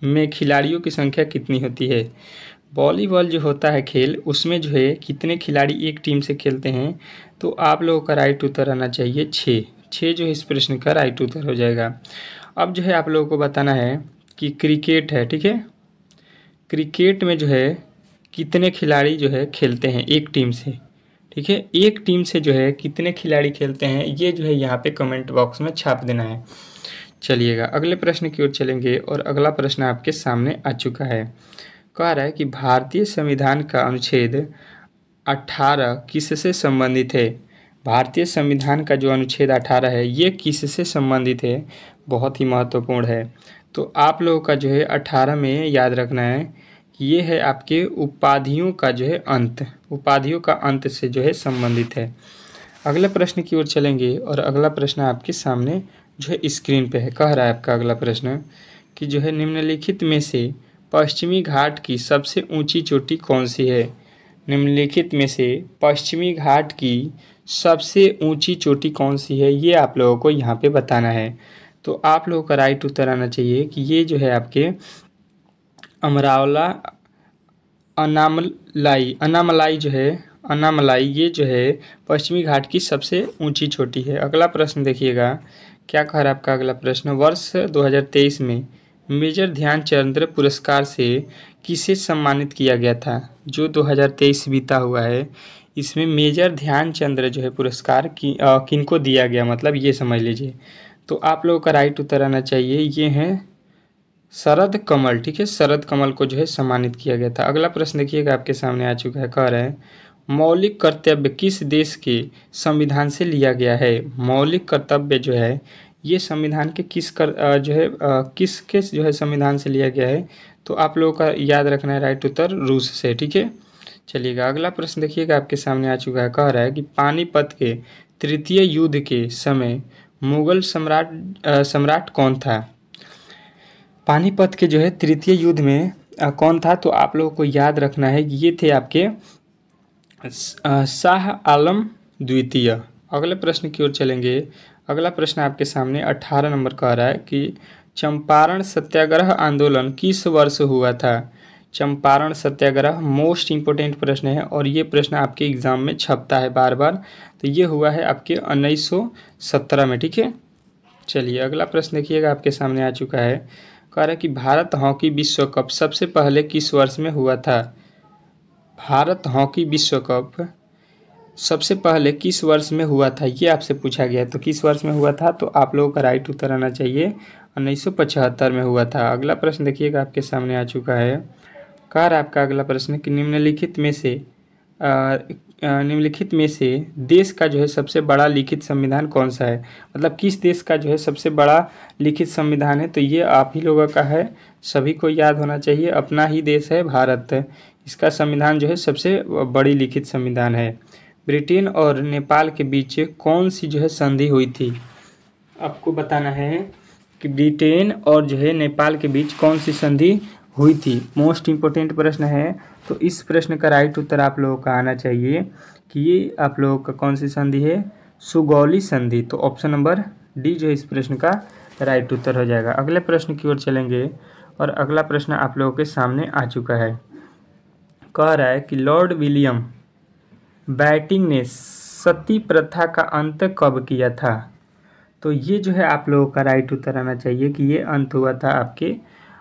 में खिलाड़ियों की संख्या कितनी होती है? वॉलीबॉल जो होता है खेल, उसमें जो है कितने खिलाड़ी एक टीम से खेलते हैं? तो आप लोगों का राइट उत्तर आना चाहिए 6 जो है इस प्रश्न का राइट उत्तर हो जाएगा। अब जो है आप लोगों को बताना है कि क्रिकेट है, ठीक है, क्रिकेट में जो है कितने खिलाड़ी जो है खेलते हैं एक टीम से, ठीक है, एक टीम से जो है कितने खिलाड़ी खेलते हैं, ये जो है यहाँ पे कमेंट बॉक्स में छाप देना है। चलिएगा अगले प्रश्न की ओर चलेंगे और अगला प्रश्न आपके सामने आ चुका है। कह रहा है कि भारतीय संविधान का अनुच्छेद 18 किससे संबंधित है? भारतीय संविधान का जो अनुच्छेद 18 है ये किससे संबंधित है? बहुत ही महत्वपूर्ण है। तो आप लोगों का जो है 18 में याद रखना है कि ये है आपके उपाधियों का जो है अंत, उपाधियों का अंत से जो है संबंधित है। अगले प्रश्न की ओर चलेंगे और अगला प्रश्न आपके सामने जो है स्क्रीन पे है। कह रहा है आपका अगला प्रश्न कि जो है निम्नलिखित में से पश्चिमी घाट की सबसे ऊंची चोटी कौन सी है? निम्नलिखित में से पश्चिमी घाट की सबसे ऊंची चोटी कौन सी है, ये आप लोगों को यहाँ पे बताना है। तो आप लोगों का राइट उत्तर आना चाहिए कि ये जो है आपके अनामलाई जो है, अनामलाई ये जो है पश्चिमी घाट की सबसे ऊंची चोटी है। अगला प्रश्न देखिएगा क्या कह रहा है आपका अगला प्रश्न, वर्ष 2023 में मेजर ध्यानचंद पुरस्कार से किसे सम्मानित किया गया था? जो 2023 बीता हुआ है इसमें मेजर ध्यानचंद जो है पुरस्कार किनको दिया गया, मतलब ये समझ लीजिए। तो आप लोगों का राइट उत्तर आना चाहिए, ये हैं शरद कमल, ठीक है, शरद कमल को जो है सम्मानित किया गया था। अगला प्रश्न देखिएगा आपके सामने आ चुका है, कह रहा है मौलिक कर्तव्य किस देश के संविधान से लिया गया है? मौलिक कर्तव्य जो है ये संविधान के किसके जो है संविधान से लिया गया है? तो आप लोगों का याद रखना है राइट उत्तर रूस से, ठीक है। चलिएगा अगला प्रश्न देखिएगा आपके सामने आ चुका है, कह रहा है कि पानीपत के तृतीय युद्ध के समय मुगल सम्राट कौन था? पानीपत के जो है तृतीय युद्ध में कौन था? तो आप लोगों को याद रखना है कि ये थे आपके शाह आलम द्वितीय। अगले प्रश्न की ओर चलेंगे। अगला प्रश्न आपके सामने 18 नंबर कह रहा है कि चंपारण सत्याग्रह आंदोलन किस वर्ष हुआ था? चंपारण सत्याग्रह मोस्ट इम्पोर्टेंट प्रश्न है और ये प्रश्न आपके एग्जाम में छपता है बार बार। तो ये हुआ है आपके 1917 में, ठीक है। चलिए अगला प्रश्न देखिएगा आपके सामने आ चुका है, कह रहा है कि भारत हॉकी विश्व कप सबसे पहले किस वर्ष में हुआ था? भारत हॉकी विश्व कप सबसे पहले किस वर्ष में हुआ था, ये आपसे पूछा गया है। तो किस वर्ष में हुआ था? तो आप लोगों का राइट उत्तर आना चाहिए 1975 में हुआ था। अगला प्रश्न देखिएगा आपके सामने आ चुका है, कह रहा है आपका अगला प्रश्न कि निम्नलिखित में से निम्नलिखित में से देश का जो है सबसे बड़ा लिखित संविधान कौन सा है, मतलब किस देश का जो है सबसे बड़ा लिखित संविधान है। तो ये आप ही लोगों का है, सभी को याद होना चाहिए। अपना ही देश है भारत, इसका संविधान जो है सबसे बड़ी लिखित संविधान है। ब्रिटेन और नेपाल के बीच कौन सी जो है संधि हुई थी, आपको बताना है कि ब्रिटेन और जो है नेपाल के बीच कौन सी संधि हुई थी। मोस्ट इम्पोर्टेंट प्रश्न है, तो इस प्रश्न का राइट उत्तर आप लोगों का आना चाहिए कि ये आप लोगों का कौन सी संधि है, सुगौली संधि। तो ऑप्शन नंबर डी जो है इस प्रश्न का राइट उत्तर हो जाएगा। अगले प्रश्न की ओर चलेंगे और अगला प्रश्न आप लोगों के सामने आ चुका है। कह रहा है कि लॉर्ड विलियम बेंटिंक ने सती प्रथा का अंत कब किया था। तो ये जो है आप लोगों का राइट उत्तर आना चाहिए कि ये अंत हुआ था आपके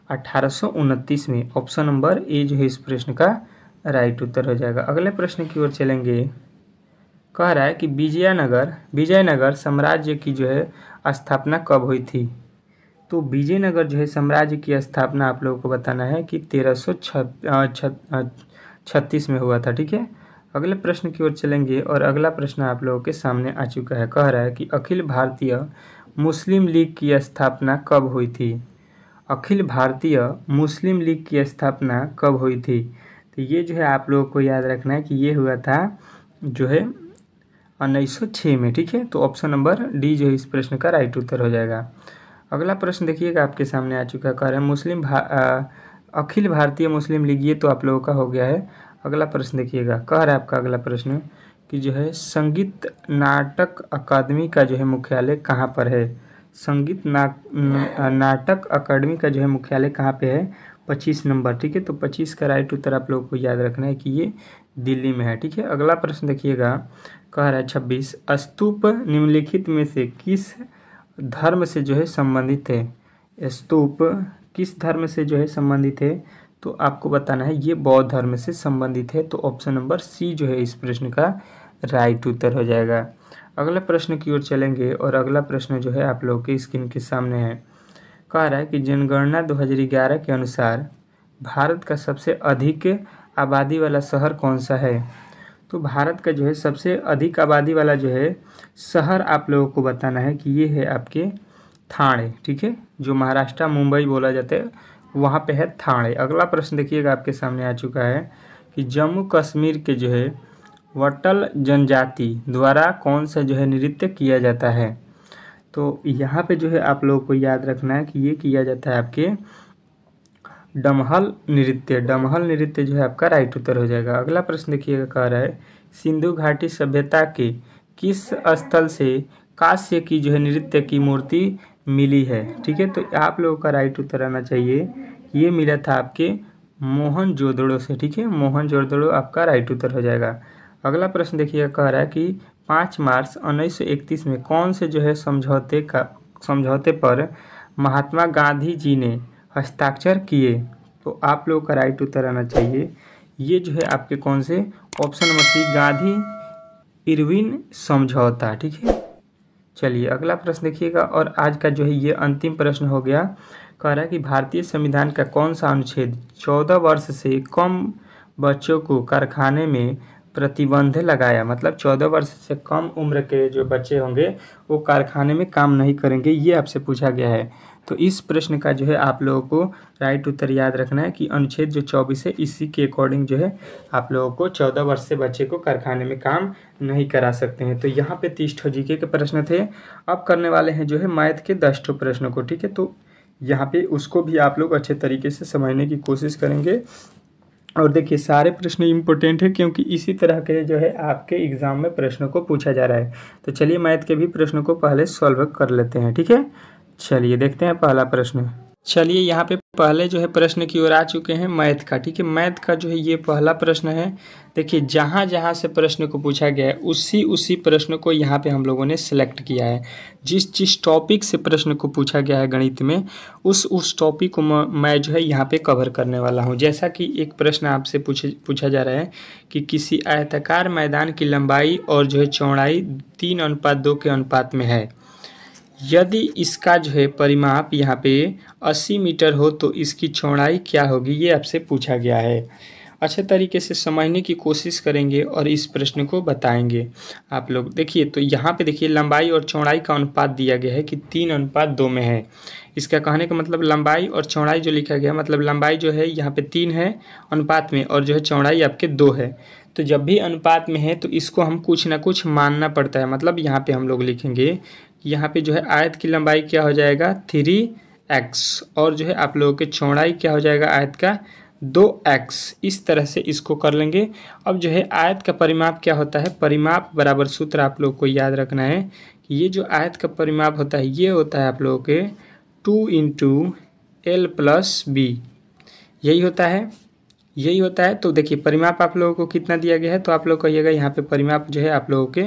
1829 में। ऑप्शन नंबर ए जो है इस प्रश्न का राइट उत्तर हो जाएगा। अगले प्रश्न की ओर चलेंगे। कह रहा है कि विजयनगर साम्राज्य की जो है स्थापना कब हुई थी। तो विजयनगर जो है साम्राज्य की स्थापना आप लोगों को बताना है कि 1336 में हुआ था। ठीक है, अगले प्रश्न की ओर चलेंगे और अगला प्रश्न आप लोगों के सामने आ चुका है। कह रहा है कि अखिल भारतीय मुस्लिम लीग की स्थापना कब हुई थी। अखिल भारतीय मुस्लिम लीग की स्थापना कब हुई थी। तो ये जो है आप लोगों को याद रखना है कि ये हुआ था जो है 1906 में। ठीक है, तो ऑप्शन नंबर डी जो है इस प्रश्न का राइट उत्तर हो जाएगा। अगला प्रश्न देखिएगा आपके सामने आ चुका है। कह रहे हैं अखिल भारतीय मुस्लिम लीग, ये तो आप लोगों का हो गया है। अगला प्रश्न देखिएगा। कह रहा है आपका अगला प्रश्न कि जो है संगीत नाटक अकादमी का जो है मुख्यालय कहाँ पर है। संगीत नाटक अकादमी का जो है मुख्यालय कहाँ पे है, 25 नंबर। ठीक है, तो 25 का राइट उत्तर आप लोगों को याद रखना है कि ये दिल्ली में है। ठीक है, अगला प्रश्न देखिएगा। कह रहा है 26 स्तूप निम्नलिखित में से किस धर्म से जो है संबंधित है। स्तूप किस धर्म से जो है संबंधित है, तो आपको बताना है ये बौद्ध धर्म से संबंधित है। तो ऑप्शन नंबर सी जो है इस प्रश्न का राइट उत्तर हो जाएगा। अगले प्रश्न की ओर चलेंगे और अगला प्रश्न जो है आप लोगों के स्क्रीन के सामने है। कह रहा है कि जनगणना 2011 के अनुसार भारत का सबसे अधिक आबादी वाला शहर कौन सा है। तो भारत का जो है सबसे अधिक आबादी वाला जो है शहर आप लोगों को बताना है कि ये है आपके ठाणे। ठीक है, जो महाराष्ट्र मुंबई बोला जाता है वहाँ पे है ठाणे। अगला प्रश्न देखिएगा आपके सामने आ चुका है कि जम्मू कश्मीर के जो है वटल जनजाति द्वारा कौन सा जो है नृत्य किया जाता है। तो यहाँ पे जो है आप लोगों को याद रखना है कि ये किया जाता है आपके डमहल नृत्य। डमहल नृत्य जो है आपका राइट उत्तर हो जाएगा। अगला प्रश्न देखिएगा। कह रहा है सिंधु घाटी सभ्यता के किस स्थल से कांस्य की जो है नृत्य की मूर्ति मिली है। ठीक है, तो आप लोगों का राइट उत्तर आना चाहिए ये मिला था आपके मोहनजोदड़ो से। ठीक है, मोहनजोदड़ो आपका राइट उत्तर हो जाएगा। अगला प्रश्न देखिएगा। कह रहा है कि 5 मार्च 1931 में कौन से जो है समझौते पर महात्मा गांधी जी ने हस्ताक्षर किए। तो आप लोगों का राइट उत्तर आना चाहिए ये जो है आपके कौन से, option number C Gandhi Irwin समझौता। ठीक है, चलिए अगला प्रश्न देखिएगा और आज का जो है ये अंतिम प्रश्न हो गया। कह रहा है कि भारतीय संविधान का कौन सा अनुच्छेद 14 वर्ष से कम बच्चों को कारखाने में प्रतिबंध लगाया, मतलब 14 वर्ष से कम उम्र के जो बच्चे होंगे वो कारखाने में काम नहीं करेंगे, ये आपसे पूछा गया है। तो इस प्रश्न का जो है आप लोगों को राइट उत्तर याद रखना है कि अनुच्छेद जो 24 है इसी के अकॉर्डिंग जो है आप लोगों को 14 वर्ष से बच्चे को कारखाने में काम नहीं करा सकते हैं। तो यहाँ पे 30 जीके के प्रश्न थे। अब करने वाले हैं जो है मैथ के 10 प्रश्नों को। ठीक है, तो यहाँ पे उसको भी आप लोग अच्छे तरीके से समझने की कोशिश करेंगे। और देखिए सारे प्रश्न इम्पोर्टेंट है क्योंकि इसी तरह के जो है आपके एग्जाम में प्रश्नों को पूछा जा रहा है। तो चलिए मैथ के भी प्रश्नों को पहले सॉल्व कर लेते हैं। ठीक है, चलिए देखते हैं पहला प्रश्न। चलिए यहाँ पे पहले जो है प्रश्न की ओर आ चुके हैं मैथ का। ठीक है, मैथ का जो है ये पहला प्रश्न है। देखिए जहाँ जहाँ से प्रश्न को पूछा गया है उसी प्रश्न को यहाँ पे हम लोगों ने सिलेक्ट किया है। जिस टॉपिक से प्रश्न को पूछा गया है गणित में उस टॉपिक को मैं जो है यहाँ पे कवर करने वाला हूँ। जैसा कि एक प्रश्न आपसे पूछा जा रहा है कि किसी आयताकार मैदान की लंबाई और जो है चौड़ाई 3:2 के अनुपात में है। यदि इसका जो है परिमाप यहाँ पे 80 मीटर हो तो इसकी चौड़ाई क्या होगी, ये आपसे पूछा गया है। अच्छे तरीके से समझने की कोशिश करेंगे और इस प्रश्न को बताएंगे आप लोग। देखिए तो यहाँ पे देखिए लंबाई और चौड़ाई का अनुपात दिया गया है कि 3:2 में है। इसका कहने का मतलब लंबाई और चौड़ाई जो लिखा गया मतलब लंबाई जो है यहाँ पे 3 है अनुपात में और जो है चौड़ाई आपके 2 है। तो जब भी अनुपात में है तो इसको हम कुछ ना कुछ मानना पड़ता है। मतलब यहाँ पे हम लोग लिखेंगे कि यहाँ पे जो है आयत की लंबाई क्या हो जाएगा 3x और जो है आप लोगों के चौड़ाई क्या हो जाएगा आयत का 2x। इस तरह से इसको कर लेंगे। अब जो है आयत का परिमाप क्या होता है, परिमाप बराबर सूत्र आप लोग को याद रखना है कि ये जो आयत का परिमाप होता है ये होता है आप लोगों के 2 × L+B, यही होता है। तो देखिए परिमाप आप लोगों को कितना दिया गया है तो आप लोग कहिएगा यहाँ पे परिमाप जो है आप लोगों के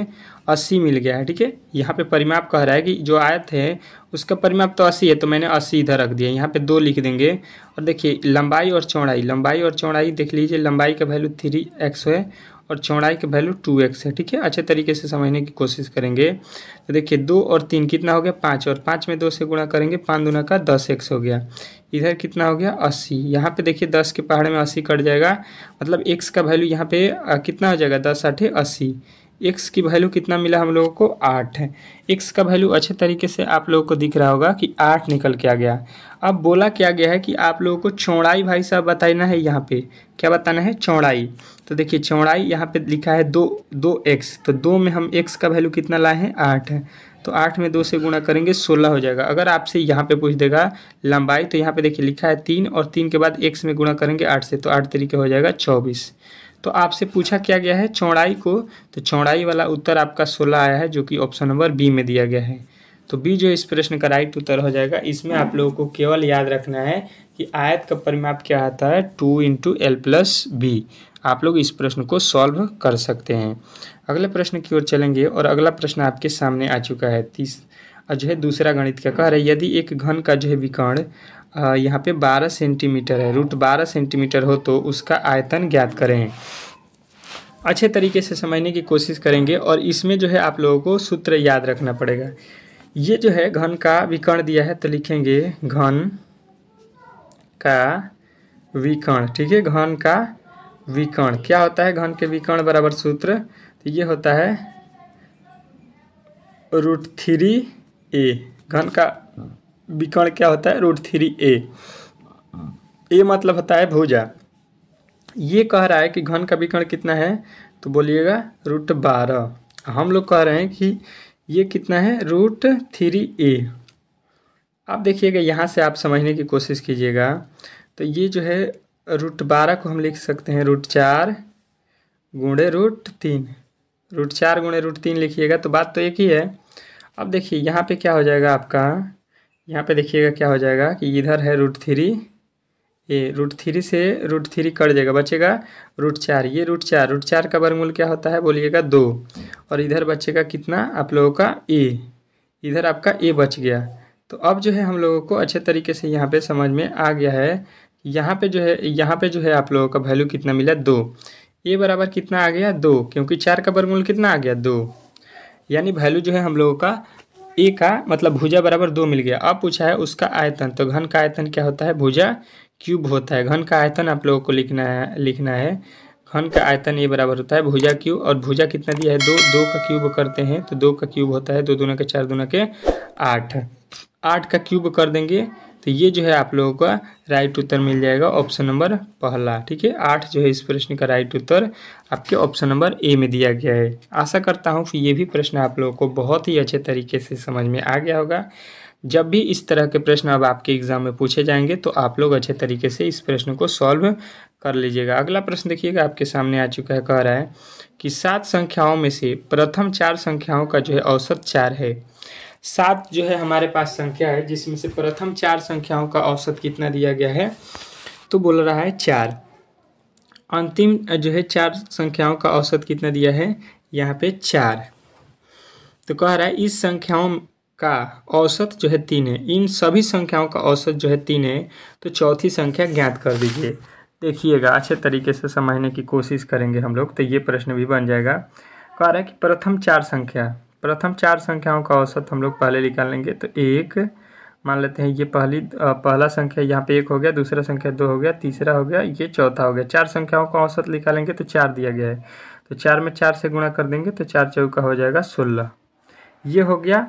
80 मिल गया है। ठीक है, यहाँ पे परिमाप कह रहा है कि जो आयत है उसका परिमाप तो 80 है तो मैंने 80 इधर रख दिया, यहाँ पे 2 लिख देंगे। और देखिए लंबाई और चौड़ाई देख लीजिए, लंबाई का वैल्यू 3x है और चौड़ाई का वैल्यू 2x है। ठीक है, अच्छे तरीके से समझने की कोशिश करेंगे। तो देखिए 2 और 3 कितना हो गया 5 और 5 में 2 से गुणा करेंगे 5 दूना का 10x हो गया। इधर कितना हो गया 80। यहाँ पे देखिए 10 के पहाड़ में 80 कट जाएगा मतलब x का वैल्यू यहाँ पे कितना हो जाएगा 10 8 80। x की वैल्यू कितना मिला हम लोगों को 8 है। x का वैल्यू अच्छे तरीके से आप लोगों को दिख रहा होगा कि 8 निकल के आ गया। अब बोला क्या गया है कि आप लोगों को चौड़ाई भाई साहब बताना है, यहाँ पे क्या बताना है चौड़ाई। तो देखिए चौड़ाई यहाँ पे लिखा है 2x, तो 2 में हम x का वैल्यू कितना लाए हैं 8 है तो 8 में 2 से गुणा करेंगे 16 हो जाएगा। अगर आपसे यहाँ पे पूछ देगा लंबाई तो यहाँ पे देखिए लिखा है 3 और 3 के बाद x में गुणा करेंगे 8 से तो 8 तरीके हो जाएगा 24। तो आपसे पूछा क्या गया है चौड़ाई को, तो चौड़ाई वाला उत्तर आपका 16 आया है जो कि ऑप्शन नंबर बी में दिया गया है। तो बी जो इस प्रश्न का राइट उत्तर हो जाएगा। इसमें आप लोगों को केवल याद रखना है कि आयत का परिमाप क्या आता है 2 × L+B। आप लोग इस प्रश्न को सॉल्व कर सकते हैं। अगले प्रश्न की ओर चलेंगे और अगला प्रश्न आपके सामने आ चुका है जो है दूसरा गणित का कह रहा है यदि एक घन का जो है विकर्ण यहाँ पे 12 सेंटीमीटर है, √12 सेंटीमीटर हो तो उसका आयतन ज्ञात करें। अच्छे तरीके से समझने की कोशिश करेंगे और इसमें जो है आप लोगों को सूत्र याद रखना पड़ेगा। ये जो है घन का विकर्ण दिया है तो लिखेंगे घन का विकर्ण। ठीक है, घन का विकर्ण क्या होता है, घन के विकर्ण बराबर सूत्र तो ये होता है √3a। घन का विकर्ण क्या होता है √3a। ए मतलब होता है भुजा। ये कह रहा है कि घन का विकर्ण कितना है तो बोलिएगा √12। हम लोग कह रहे हैं कि ये कितना है √3a। अब देखिएगा यहाँ से आप समझने की कोशिश कीजिएगा तो ये जो है √12 को हम लिख सकते हैं √4 गुणे √3, √4 गुणे √3 लिखिएगा तो बात तो एक ही है। अब देखिए यहाँ पे क्या हो जाएगा आपका, यहाँ पे देखिएगा क्या हो जाएगा कि इधर है √3a, √3 से √3 कट जाएगा बचेगा √4। ये √4 का वर्गमूल क्या होता है बोलिएगा 2 और इधर बचेगा कितना आप लोगों का a, इधर आपका a बच गया। तो अब जो है हम लोगों को अच्छे तरीके से यहाँ पे समझ में आ गया है। यहाँ पे जो है आप लोगों का वैल्यू कितना मिला 2, a बराबर कितना आ गया 2 क्योंकि 4 का वर्गमूल कितना आ गया 2, यानी वैल्यू जो है हम लोगों का a का मतलब भुजा बराबर 2 मिल गया। अब पूछा है उसका आयतन, तो घन का आयतन क्या होता है भुजा क्यूब होता है। घन का आयतन आप लोगों को लिखना है घन का आयतन ये बराबर होता है भुजा क्यूब। और भुजा कितना दिया है 2 का क्यूब करते हैं तो 2 का क्यूब होता है 2 दूना के 4 दूना के 8 का क्यूब कर देंगे तो ये जो है आप लोगों का राइट उत्तर मिल जाएगा ऑप्शन नंबर पहला। ठीक है, 8 जो है इस प्रश्न का राइट उत्तर आपके ऑप्शन नंबर ए में दिया गया है। आशा करता हूँ कि ये भी प्रश्न आप लोगों को बहुत ही अच्छे तरीके से समझ में आ गया होगा। जब भी इस तरह के प्रश्न अब आपके एग्जाम में पूछे जाएंगे तो आप लोग अच्छे तरीके से इस प्रश्न को सॉल्व कर लीजिएगा। अगला प्रश्न देखिएगा आपके सामने आ चुका है, कह रहा है कि 7 संख्याओं में से प्रथम 4 संख्याओं का जो है औसत 4 है। 7 जो है हमारे पास संख्या है जिसमें से प्रथम 4 संख्याओं का औसत कितना दिया गया है तो बोल रहा है 4। अंतिम जो है 4 संख्याओं का औसत कितना दिया है यहाँ पे 4। तो कह रहा है इस संख्याओं का औसत जो है 3 है, इन सभी संख्याओं का औसत जो है 3 है तो चौथी संख्या ज्ञात कर दीजिए। देखिएगा अच्छे तरीके से समझने की कोशिश करेंगे हम लोग तो ये प्रश्न भी बन जाएगा। कह रहा है कि प्रथम 4 संख्याओं का औसत हम लोग पहले निकाल लेंगे तो 1 मान लेते हैं ये पहला संख्या यहाँ पे 1 हो गया, दूसरा संख्या 2 हो गया, तीसरा हो गया, ये चौथा हो गया। 4 संख्याओं का औसत निकालेंगे तो 4 दिया गया है, तो 4 में 4 से गुणा कर देंगे तो 4 चौका हो जाएगा 16। ये हो गया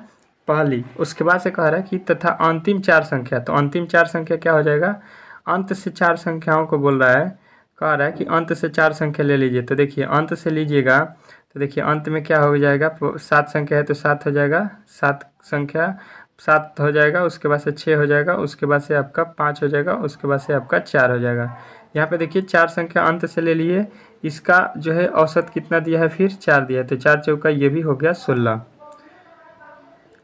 पहली। उसके बाद से कह रहा है कि तथा अंतिम 4 संख्या, तो अंतिम 4 संख्या क्या हो जाएगा, अंत से 4 संख्याओं को बोल रहा है, कह रहा है कि अंत से 4 संख्या ले लीजिए। तो देखिए अंत से लीजिएगा तो देखिए अंत में क्या हो जाएगा, 7 संख्या है तो 7 हो जाएगा, 7 संख्या 7 हो जाएगा, उसके बाद से 6 हो जाएगा, उसके बाद से आपका 5 हो जाएगा, उसके बाद से आपका 4 हो जाएगा। यहाँ पे देखिए 4 संख्या अंत से ले लिए, इसका जो है औसत कितना दिया है, फिर 4 दिया है, तो 4 चौका ये भी हो गया 16।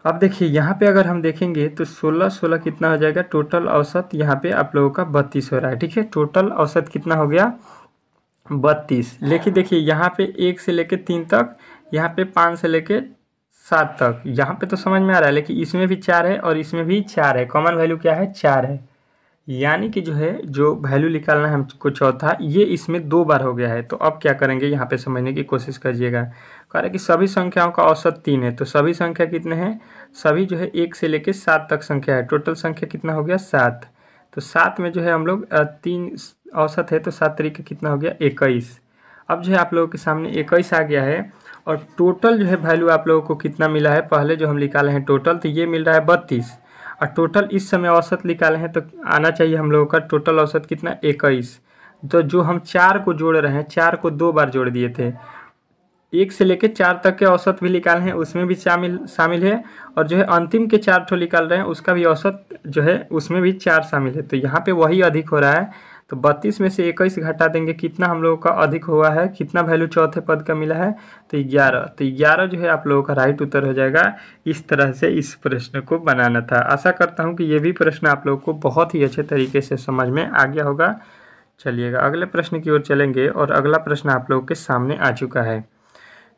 अब देखिए यहाँ पे अगर हम देखेंगे तो 16 कितना हो जाएगा, टोटल औसत यहाँ पे आप लोगों का 32 हो रहा है। ठीक है, टोटल औसत कितना हो गया, 32। लेकिन देखिए यहाँ पे 1 से लेके 3 तक, यहाँ पे 5 से लेके 7 तक, यहाँ पे तो समझ में आ रहा है, लेकिन इसमें भी 4 है और इसमें भी 4 है। कॉमन वैल्यू क्या है, 4 है। यानी कि जो है जो वैल्यू निकालना है हमको चौथा, ये इसमें 2 बार हो गया है। तो अब क्या करेंगे, यहाँ पे समझने की कोशिश करिएगा। कह रहा है कि सभी संख्याओं का औसत 3 है, तो सभी संख्या कितने हैं, सभी जो है 1 से लेके 7 तक संख्या है। टोटल संख्या कितना हो गया, 7। तो 7 में जो है हम लोग 3 औसत है, तो 7 तरीके कितना हो गया, 21। अब जो है आप लोगों के सामने 21 आ गया है, और टोटल जो है वैल्यू आप लोगों को कितना मिला है, पहले जो हम निकाले हैं टोटल, तो ये मिल रहा है 32, और टोटल इस समय औसत निकाले हैं तो आना चाहिए हम लोगों का टोटल औसत कितना, 21। तो जो हम 4 को जोड़ रहे हैं, 4 को 2 बार जोड़ दिए थे, 1 से लेकर 4 तक के औसत भी निकाले हैं, उसमें भी शामिल है, और जो है अंतिम के 4 ठो निकाल रहे हैं उसका भी औसत जो है उसमें भी 4 शामिल है। तो यहाँ पे वही अधिक हो रहा है। तो 32 में से 21 घटा देंगे, कितना हम लोगों का अधिक हुआ है, कितना वैल्यू चौथे पद का मिला है, तो 11। तो 11 जो है आप लोगों का राइट उत्तर हो जाएगा। इस तरह से इस प्रश्न को बनाना था। आशा करता हूँ कि ये भी प्रश्न आप लोगों को बहुत ही अच्छे तरीके से समझ में आ गया होगा। चलिएगा अगले प्रश्न की ओर चलेंगे, और अगला प्रश्न आप लोगों के सामने आ चुका है।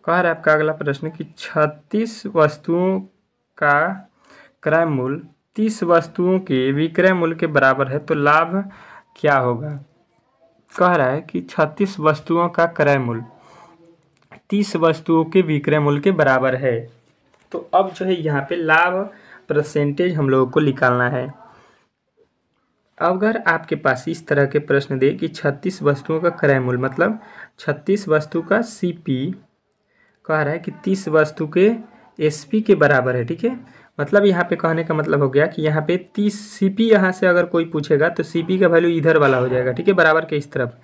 कह रहा है आपका अगला प्रश्न कि 36 वस्तुओं का क्रय मूल्य 30 वस्तुओं के विक्रय मूल्य के बराबर है, तो लाभ क्या होगा। कह रहा है कि 36 वस्तुओं का क्रय मूल्य 30 वस्तुओं के विक्रय मूल्य के बराबर है। तो अब जो है यहाँ पे लाभ परसेंटेज हम लोगों को निकालना है। अगर आपके पास इस तरह के प्रश्न दे कि 36 वस्तुओं का क्रय मूल्य, मतलब 36 वस्तु का सीपी, कह रहा है कि 30 वस्तु के एसपी के बराबर है। ठीक है, मतलब यहाँ पे कहने का मतलब हो गया कि यहाँ पे 30 सीपी, यहाँ से अगर कोई पूछेगा तो सीपी का वैल्यू इधर वाला हो जाएगा। ठीक है, बराबर के इस तरफ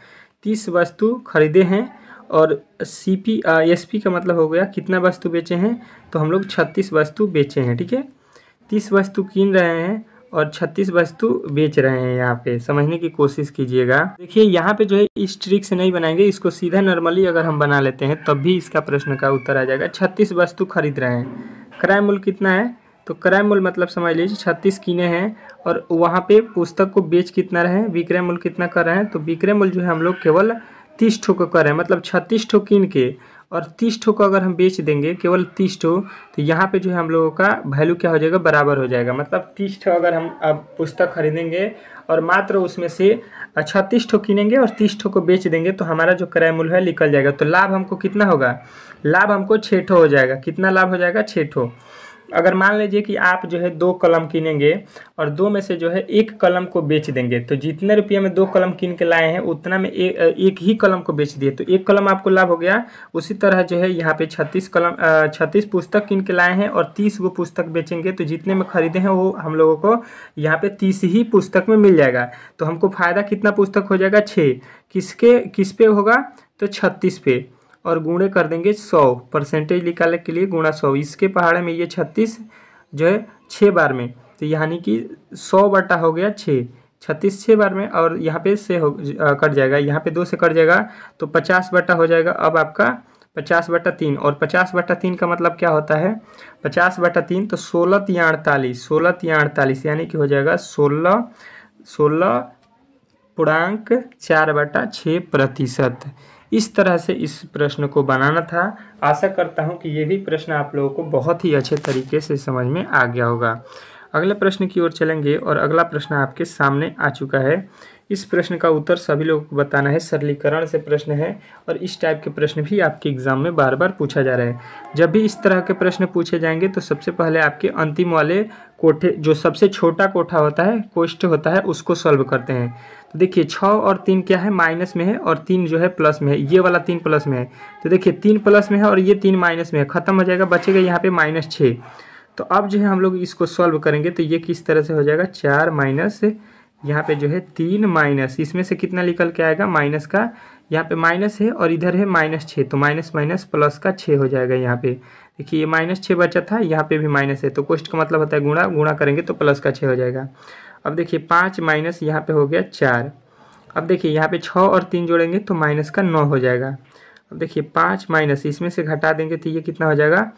30 वस्तु खरीदे हैं, और सीपी एसपी का मतलब हो गया कितना वस्तु बेचे हैं, तो हम लोग 36 वस्तु बेचे हैं। ठीक है, 30 वस्तु कीन रहे हैं और 36 वस्तु बेच रहे हैं। यहाँ पे समझने की कोशिश कीजिएगा। देखिए यहाँ पे जो है इस ट्रिक से नहीं बनाएंगे, इसको सीधा नॉर्मली अगर हम बना लेते हैं तब भी इसका प्रश्न का उत्तर आ जाएगा। 36 वस्तु खरीद रहे हैं, क्रय मूल्य कितना है, तो क्रय मूल्य मतलब समझ लीजिए 36 कीने हैं, और वहाँ पे पुस्तक को बेच कितना रहे हैं, विक्रय मूल्य कितना कर रहे हैं, तो विक्रय मूल्य जो है हम लोग केवल 30 ठो को कर रहे हैं, मतलब 36 ठो कीन के और 30 ठो को अगर हम बेच देंगे केवल 30 ठो, तो यहाँ पे जो है हम लोगों का वैल्यू क्या हो जाएगा, बराबर हो जाएगा। मतलब 30 ठो अगर हम अब पुस्तक खरीदेंगे और मात्र उसमें से 36 ठो किनेंगे और 30 ठो को बेच देंगे, तो हमारा जो क्रय मूल्य है निकल जाएगा। तो लाभ हमको कितना होगा, लाभ हमको 6 ठो हो जाएगा। कितना लाभ हो जाएगा, 6 ठो। अगर मान लीजिए कि आप जो है 2 कलम किनेंगे और 2 में से जो है 1 कलम को बेच देंगे, तो जितने रुपये में 2 कलम किन के लाए हैं उतना में एक ही कलम को बेच दिए, तो 1 कलम आपको लाभ हो गया। उसी तरह जो है यहाँ पे 36 पुस्तक किन के लाए हैं और 30 वो पुस्तक बेचेंगे, तो जितने में खरीदे हैं वो हम लोगों को यहाँ पे 30 ही पुस्तक में मिल जाएगा। तो हमको फ़ायदा कितना पुस्तक हो जाएगा, 6। किस पे होगा, तो 36 पे, और गुणे कर देंगे 100। परसेंटेज निकालने के लिए गुणा 100। इसके पहाड़े में ये 36 जो है 6 बार में, तो यानी कि 100 बटा हो गया 6, 36 6 बार में, और यहाँ पे से कट जाएगा, यहाँ पे 2 से कट जाएगा, तो 50 बटा हो जाएगा अब आपका 50 बटा 3। और 50 बटा 3 का मतलब क्या होता है, 50 बटा 3 तो 16 तिया 48, 16 तिया 48, यानी कि हो जाएगा 16.4/6%। इस तरह से इस प्रश्न को बनाना था। आशा करता हूं कि ये भी प्रश्न आप लोगों को बहुत ही अच्छे तरीके से समझ में आ गया होगा। अगले प्रश्न की ओर चलेंगे, और अगला प्रश्न आपके सामने आ चुका है इस प्रश्न का उत्तर सभी लोगों को बताना है। सरलीकरण से प्रश्न है और इस टाइप के प्रश्न भी आपके एग्जाम में बार बार पूछा जा रहा है। जब भी इस तरह के प्रश्न पूछे जाएंगे तो सबसे पहले आपके अंतिम वाले कोठे, जो सबसे छोटा कोठा होता है, कोष्ठ होता है, उसको सॉल्व करते हैं। तो देखिए 6 और 3 क्या है, माइनस में है, और 3 जो है प्लस में है। ये वाला 3 प्लस में है, तो देखिए 3 प्लस में है और ये 3 माइनस में है, खत्म हो जाएगा, बचेगा यहाँ पे -6। तो अब जो है हम लोग इसको सॉल्व करेंगे तो ये किस तरह से हो जाएगा, 4 माइनस यहाँ पे जो है 3 माइनस, इसमें से कितना निकल के आएगा, माइनस का, यहाँ पे माइनस है और इधर है -6, तो माइनस माइनस प्लस का 6 हो जाएगा। यहाँ पे देखिए ये -6 बचा था, यहाँ पे भी माइनस है, तो कोष्ठ का मतलब होता है गुणा, गुणा करेंगे तो प्लस का 6 हो जाएगा। अब देखिए 5 माइनस यहाँ पे हो गया 4। अब देखिए यहाँ पे 6 और 3 जोड़ेंगे तो माइनस का 9 हो जाएगा। अब देखिए 5 माइनस, इसमें से घटा देंगे तो ये कितना हो जाएगा,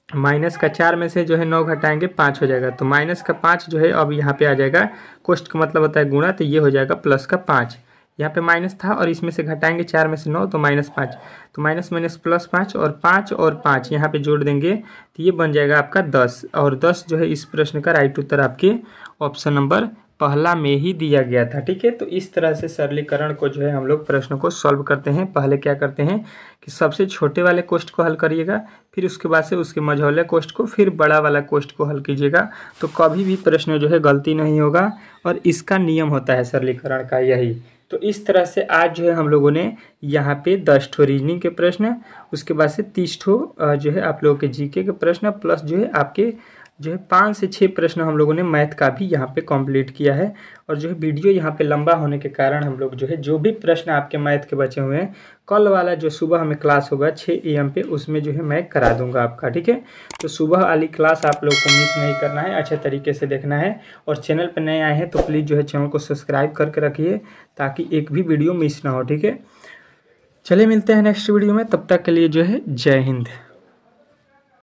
माइनस का 4 में से जो है 9 घटाएंगे 5 हो जाएगा, तो माइनस का 5 जो है अब यहाँ पे आ जाएगा, कोष्ठ का मतलब होता है गुणा, तो ये हो जाएगा प्लस का 5। यहाँ पे माइनस था और इसमें से घटाएंगे 4 में से 9, तो -5, तो माइनस माइनस प्लस 5 और 5 और 5 यहाँ पे जोड़ देंगे तो ये बन जाएगा आपका 10। और 10 जो है इस प्रश्न का राइट उत्तर आपके ऑप्शन नंबर पहला में ही दिया गया था। ठीक है, तो इस तरह से सरलीकरण को जो है हम लोग प्रश्न को सॉल्व करते हैं। पहले क्या करते हैं कि सबसे छोटे वाले कोष्ठ को हल करिएगा, फिर उसके बाद से उसके मझौले कोष्ठ को, फिर बड़ा वाला कोष्ठ को हल कीजिएगा, तो कभी भी प्रश्न जो है गलती नहीं होगा। और इसका नियम होता है सरलीकरण का यही। तो इस तरह से आज जो है हम लोगों ने यहाँ पे 10 ठो रीजनिंग के प्रश्न, उसके बाद से 30 ठो जो है आप लोगों के जीके के प्रश्न, प्लस जो है आपके जो है 5 से 6 प्रश्न हम लोगों ने मैथ का भी यहाँ पे कंप्लीट किया है। और जो है वीडियो यहाँ पे लंबा होने के कारण हम लोग जो है जो भी प्रश्न आपके मैथ के बचे हुए हैं, कल वाला जो सुबह हमें क्लास होगा 6 AM पे, उसमें जो है मैं करा दूंगा आपका। ठीक है, तो सुबह वाली क्लास आप लोग को मिस नहीं करना है, अच्छे तरीके से देखना है। और चैनल पर नए आए हैं तो प्लीज़ जो है चैनल को सब्सक्राइब करके रखिए ताकि एक भी वीडियो मिस ना हो। ठीक है, चलिए मिलते हैं नेक्स्ट वीडियो में, तब तक के लिए जो है जय हिंद।